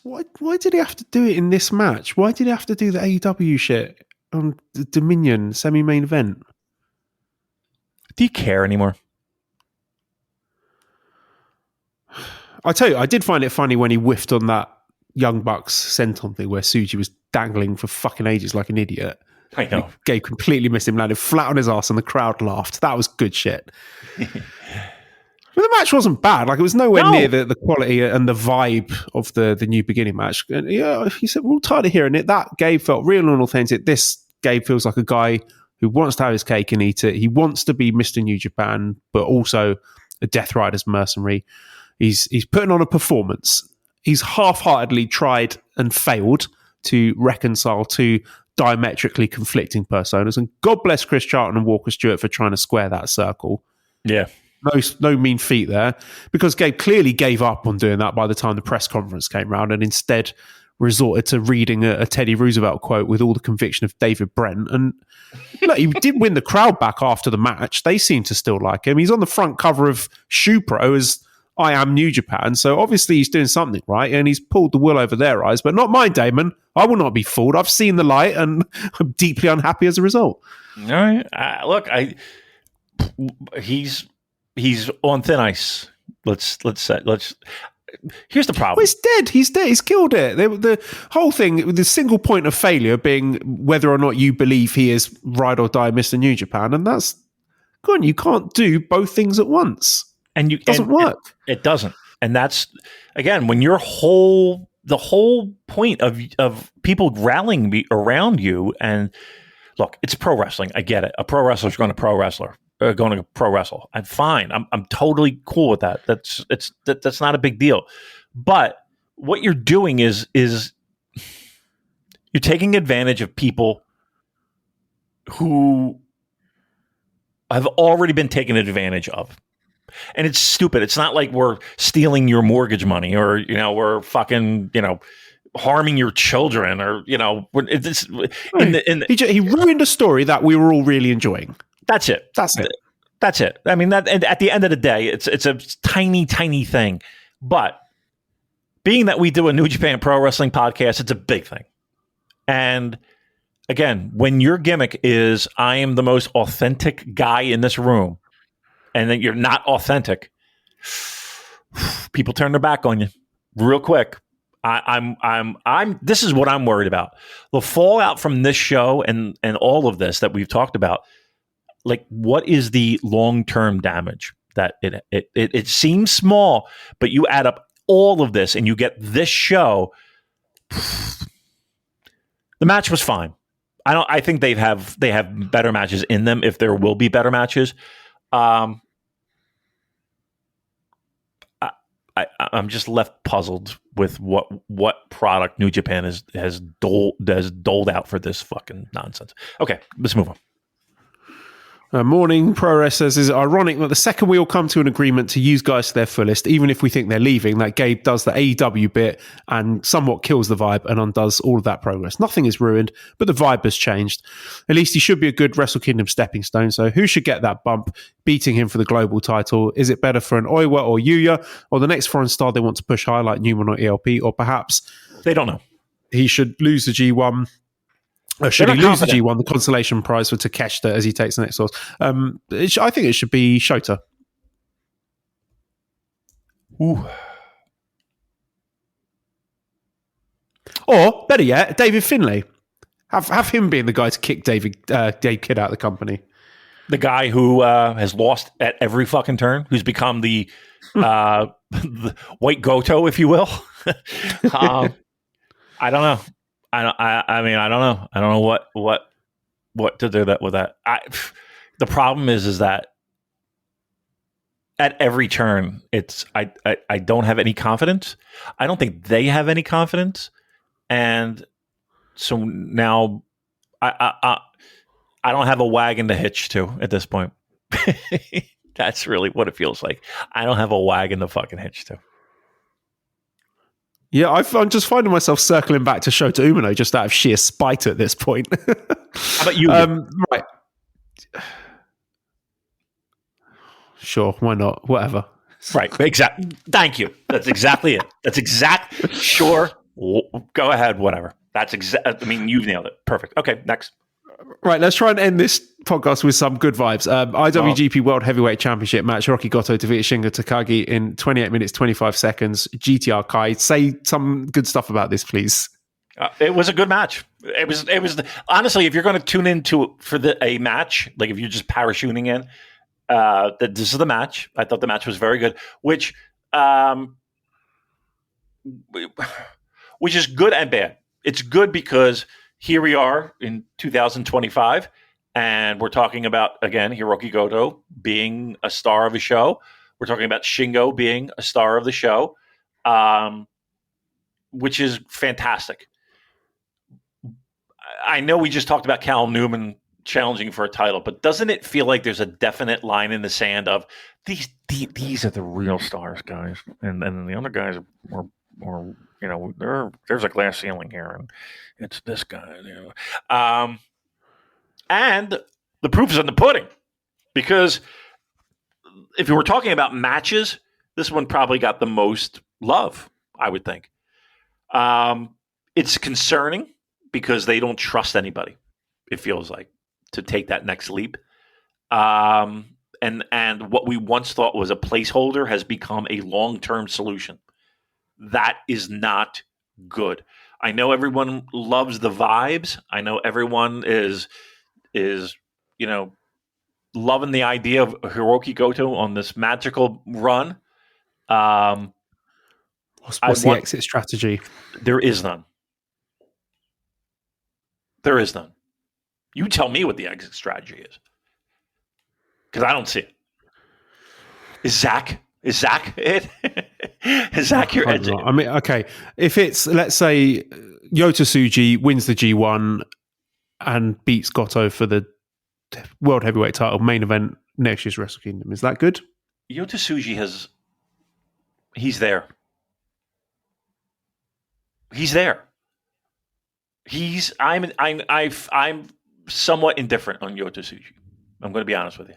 Why did he have to do it in this match? Why did he have to do the AEW shit on the Dominion semi-main event?
Do you care anymore?
I tell you, I did find it funny when he whiffed on that Young Bucks senton thing where Suji was dangling for fucking ages like an idiot.
I know.
Gabe completely missed him, landed flat on his ass, and the crowd laughed. That was good shit. But the match wasn't bad. Like, it was nowhere near the quality and the vibe of the New Beginning match. And yeah, he said, we're all tired of hearing it. That Gabe felt real and authentic. This Gabe feels like a guy who wants to have his cake and eat it. He wants to be Mr. New Japan, but also a Death Riders mercenary. He's putting on a performance. He's half-heartedly tried and failed to reconcile two diametrically conflicting personas. And God bless Chris Charlton and Walker Stewart for trying to square that circle.
Yeah.
No mean feat there, because Gabe clearly gave up on doing that by the time the press conference came round and instead resorted to reading a Teddy Roosevelt quote with all the conviction of David Brent. And look, he did win the crowd back after the match. They seem to still like him. He's on the front cover of Shoe Pro as I Am New Japan, so obviously he's doing something right, and he's pulled the wool over their eyes, but not mine, Damon. I will not be fooled. I've seen the light, and I'm deeply unhappy as a result.
All right. Look, he's on thin ice. Here's the problem.
Well, he's dead. He's dead. He's killed it. The whole thing, the single point of failure being whether or not you believe he is ride or die Mr. New Japan, and that's good. You can't do both things at once.
And
it doesn't work.
It doesn't. And that's, again, when the whole point of people rallying around you, and look, it's pro wrestling. I get it. A pro wrestler's going to pro wrestler. Going to pro wrestle. I'm fine. I'm totally cool with that. That's not a big deal. But what you're doing is you're taking advantage of people who have already been taken advantage of. And it's stupid. It's not like we're stealing your mortgage money or, we're fucking, harming your children or, he
ruined a story that we were all really enjoying.
That's it. That's it. I mean, that at the end of the day, it's a tiny, tiny thing. But being that we do a New Japan Pro Wrestling podcast, it's a big thing. And again, when your gimmick is I am the most authentic guy in this room, and then you're not authentic, people turn their back on you real quick. This is what I'm worried about. The fallout from this show and all of this that we've talked about. Like, what is the long-term damage that it seems small, but you add up all of this and you get this show. The match was fine. I think they have better matches in them if there will be better matches. I'm just left puzzled with what product New Japan has doled out for this fucking nonsense. Okay, let's move on.
Morning Pro says, is it ironic that the second we all come to an agreement to use guys to their fullest, even if we think they're leaving, that Gabe does the AEW bit and somewhat kills the vibe and undoes all of that progress. Nothing is ruined, but the vibe has changed. At least he should be a good Wrestle Kingdom stepping stone. So who should get that bump, beating him for the global title? Is it better for an Oiwa or Yuya, or the next foreign star they want to push high like Newman or ELP, or perhaps
they don't know.
He should lose the G1. Should he lose the G1, the consolation prize for Takeshita as he takes the next source? I think it should be Shota.
Ooh.
Or, better yet, David Finlay. Have him being the guy to kick Dave Kidd out of the company.
The guy who has lost at every fucking turn, who's become the white Goto, if you will. I don't know. I don't know. I don't know what to do that with that. The problem is that at every turn, it's I don't have any confidence. I don't think they have any confidence, and so now I don't have a wagon to hitch to at this point. That's really what it feels like. I don't have a wagon to fucking hitch to.
Yeah, I'm just finding myself circling back to Shota Umino just out of sheer spite at this point.
How about you?
Right. Sure, why not? Whatever.
Right, exactly. Thank you. That's exactly it. Sure. Go ahead, whatever. That's I mean, you've nailed it. Perfect. Okay, next.
Right, let's try and end this podcast with some good vibes. IWGP World Heavyweight Championship match. Hiroki Goto defeated Shingo Takagi in 28 minutes, 25 seconds. GTR Kai. Say some good stuff about this, please.
It was a good match. It was honestly, if you're going to tune into for a match, like if you're just parachuting in, this is the match. I thought the match was very good, which is good and bad. It's good because here we are in 2025, and we're talking about, again, Hiroki Goto being a star of a show. We're talking about Shingo being a star of the show, which is fantastic. I know we just talked about Cal Newman challenging for a title, but doesn't it feel like there's a definite line in the sand of these are the real stars, guys, and the other guys are more there's a glass ceiling here, and it's this guy, and the proof is in the pudding, because if you were talking about matches, this one probably got the most love, I would think. It's concerning because they don't trust anybody, it feels like, to take that next leap. And what we once thought was a placeholder has become a long-term solution. That is not good. I know everyone loves the vibes. I know everyone is loving the idea of Hiroki Goto on this magical run.
What's the exit strategy?
There is none. There is none. You tell me what the exit strategy is, because I don't see it. Is Zach it? Is Zach your exit?
I mean, okay, if it's, let's say, Yota Tsuji wins the G1 and beats Goto for the World Heavyweight title main event next year's Wrestle Kingdom, is that good?
Yota Tsuji he's there. He's there. I'm somewhat indifferent on Yota Tsuji. I'm going to be honest with you.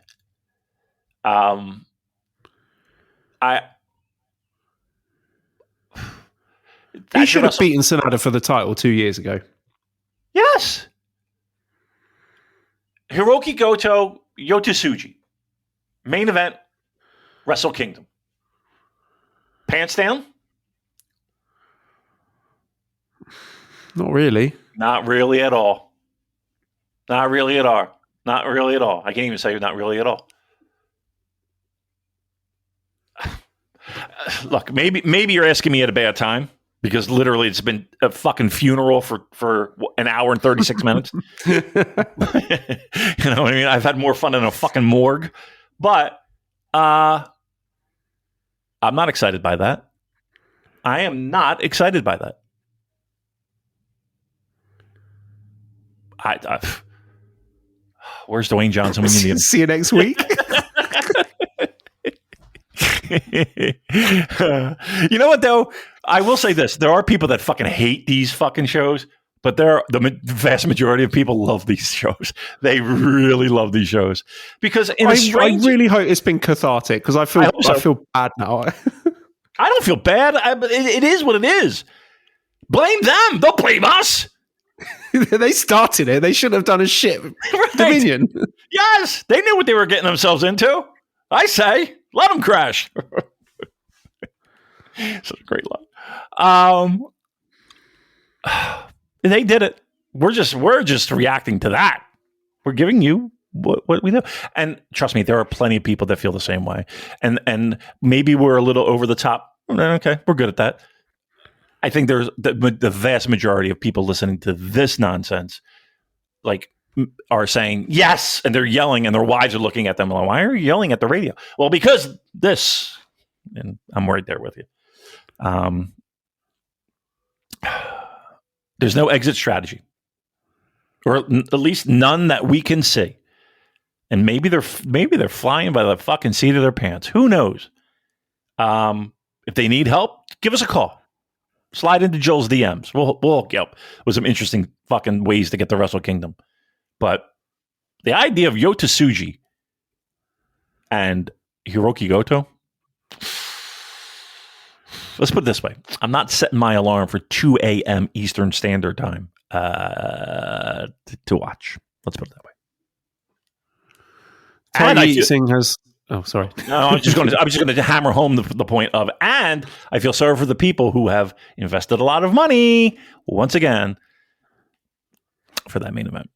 He should have beaten Sonata for the title 2 years ago.
Yes. Hiroki Goto, Yota Tsuji. Main event, Wrestle Kingdom. Pants down?
Not really.
Not really at all. Not really at all. Not really at all. I can't even say not really at all. Look, maybe you're asking me at a bad time, because literally it's been a fucking funeral for an hour and 36 minutes. You know what I mean? I've had more fun in a fucking morgue. But I'm not excited by that. I am not excited by that. Where's Dwayne Johnson when you need him?
See you next week.
You know what, though? I will say this. There are people that fucking hate these fucking shows, but the vast majority of people love these shows. They really love these shows. Because I
really hope it's been cathartic, because I feel bad now.
I don't feel bad. It is what it is. Blame them. Don't blame us.
They started it. They shouldn't have done a shit. Right. Dominion.
Yes. They knew what they were getting themselves into. I say, let them crash. Such a great line. They did it. We're just reacting to that. We're giving you what we know. And trust me, there are plenty of people that feel the same way. And maybe we're a little over the top. Okay, we're good at that. I think there's the vast majority of people listening to this nonsense, like, are saying yes, and they're yelling, and their wives are looking at them like, why are you yelling at the radio? Well, because this, and I'm right there with you. There's no exit strategy, or at least none that we can see. And maybe they're flying by the fucking seat of their pants. Who knows? If they need help, give us a call. Slide into Joel's DMs. We'll hook you up with some interesting fucking ways to get to Wrestle Kingdom. But the idea of Yota Tsuji and Hiroki Goto, let's put it this way. I'm not setting my alarm for 2 a.m. Eastern Standard Time to watch. Let's put it that way.
Tony Singh has... Oh, sorry.
No, I was just going to hammer home the point of, and I feel sorry for the people who have invested a lot of money once again for that main event.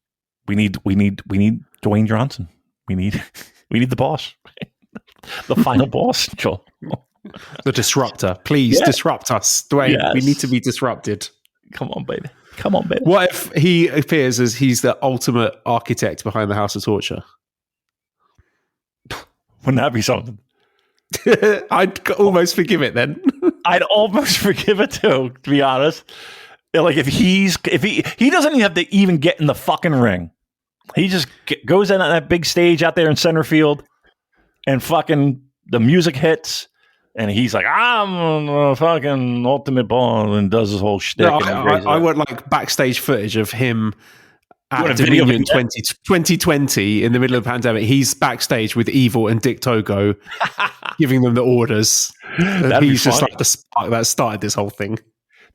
We need Dwayne Johnson. We need the boss, the final boss, Joel,
the disruptor. Please disrupt us, Dwayne. Yes. We need to be disrupted.
Come on, baby. Come on, baby.
What if he appears as he's the ultimate architect behind the House of Torture?
Wouldn't that be something?
I'd almost forgive it then.
I'd almost forgive it too, to be honest. Like if he doesn't even have to even get in the fucking ring. He just goes in on that big stage out there in center field, and fucking the music hits, and he's like, I'm a fucking ultimate ball, and does his whole shtick.
No, I want like backstage footage of him at Dominion 2020 in the middle of the pandemic. He's backstage with Evil and Dick Togo giving them the orders. He's just like the spark that started this whole thing.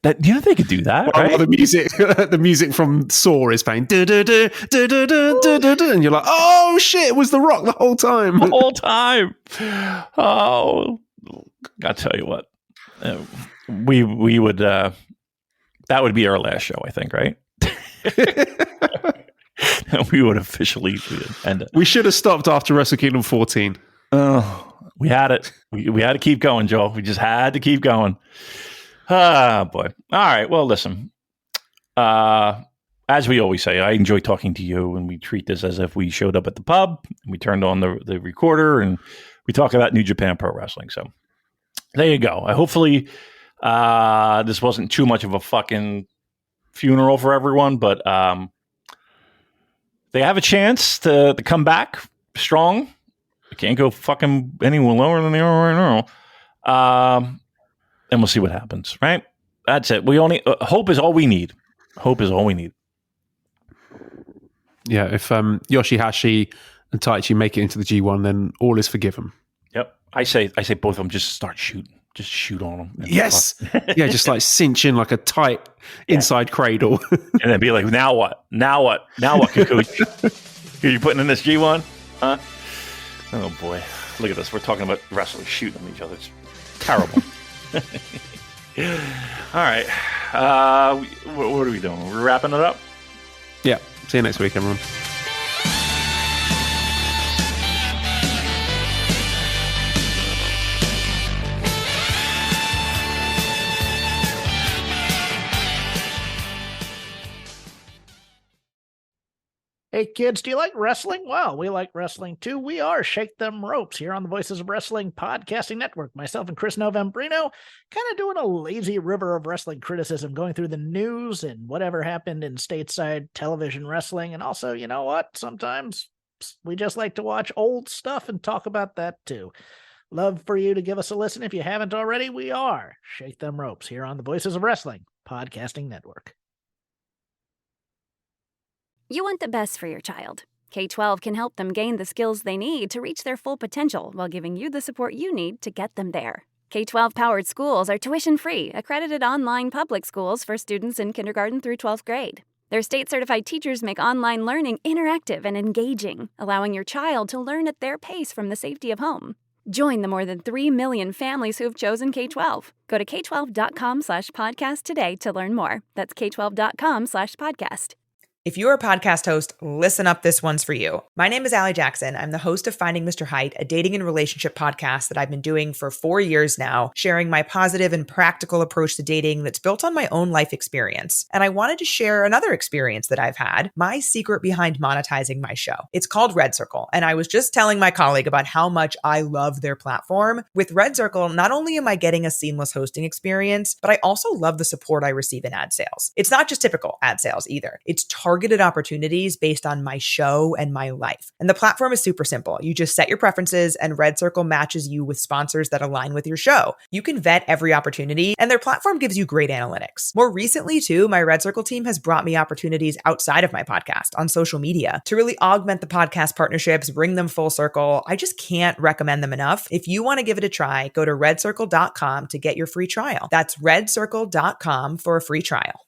Do you know they could do that? Right?
The music from Saw is playing, and you're like, oh shit, it was The Rock the whole time.
The whole time. Oh, I tell you what, we would that would be our last show, I think, right? We would officially end it.
We should have stopped after Wrestle Kingdom 14.
Oh, we had it. We had to keep going, Joel. We just had to keep going. Ah, boy. All right. Well, listen. As we always say, I enjoy talking to you, and we treat this as if we showed up at the pub and we turned on the recorder and we talk about New Japan Pro Wrestling. So there you go. Hopefully this wasn't too much of a fucking funeral for everyone, but they have a chance to come back strong. They can't go fucking anyone lower than they are right now. And we'll see what happens, right? That's it. We only hope is all we need. Hope is all we need.
Yeah, if Yoshihashi and Taichi make it into the G1, then all is forgiven.
Yep. I say both of them just start shooting. Just shoot on them.
Yes. Yeah, just like cinch in like a tight inside cradle.
And then be like, now what? Now what? Now what, Kikuchi? Are you putting in this G1? Huh? Oh, boy. Look at this. We're talking about wrestlers shooting at each other. It's terrible. All right. What are we doing? We're wrapping it up?
Yeah. See you next week, everyone.
Hey kids, do you like wrestling? Well, we like wrestling too. We are Shake Them Ropes here on the Voices of Wrestling Podcasting Network. Myself and Chris Novembrino kind of doing a lazy river of wrestling criticism, going through the news and whatever happened in stateside television wrestling. And also, you know what? Sometimes we just like to watch old stuff and talk about that too. Love for you to give us a listen. If you haven't already, we are Shake Them Ropes here on the Voices of Wrestling Podcasting Network.
You want the best for your child. K-12 can help them gain the skills they need to reach their full potential while giving you the support you need to get them there. K-12-powered schools are tuition-free, accredited online public schools for students in kindergarten through 12th grade. Their state-certified teachers make online learning interactive and engaging, allowing your child to learn at their pace from the safety of home. Join the more than 3 million families who have chosen K-12. Go to k12.com/podcast today to learn more. That's k12.com/podcast.
If you're a podcast host, listen up, this one's for you. My name is Allie Jackson. I'm the host of Finding Mr. Height, a dating and relationship podcast that I've been doing for 4 years now, sharing my positive and practical approach to dating that's built on my own life experience. And I wanted to share another experience that I've had, my secret behind monetizing my show. It's called Red Circle, and I was just telling my colleague about how much I love their platform. With Red Circle, not only am I getting a seamless hosting experience, but I also love the support I receive in ad sales. It's not just typical ad sales either. It's targeted opportunities based on my show and my life. And the platform is super simple. You just set your preferences and Red Circle matches you with sponsors that align with your show. You can vet every opportunity and their platform gives you great analytics. More recently too, my Red Circle team has brought me opportunities outside of my podcast on social media to really augment the podcast partnerships, bring them full circle. I just can't recommend them enough. If you want to give it a try, go to redcircle.com to get your free trial. That's redcircle.com for a free trial.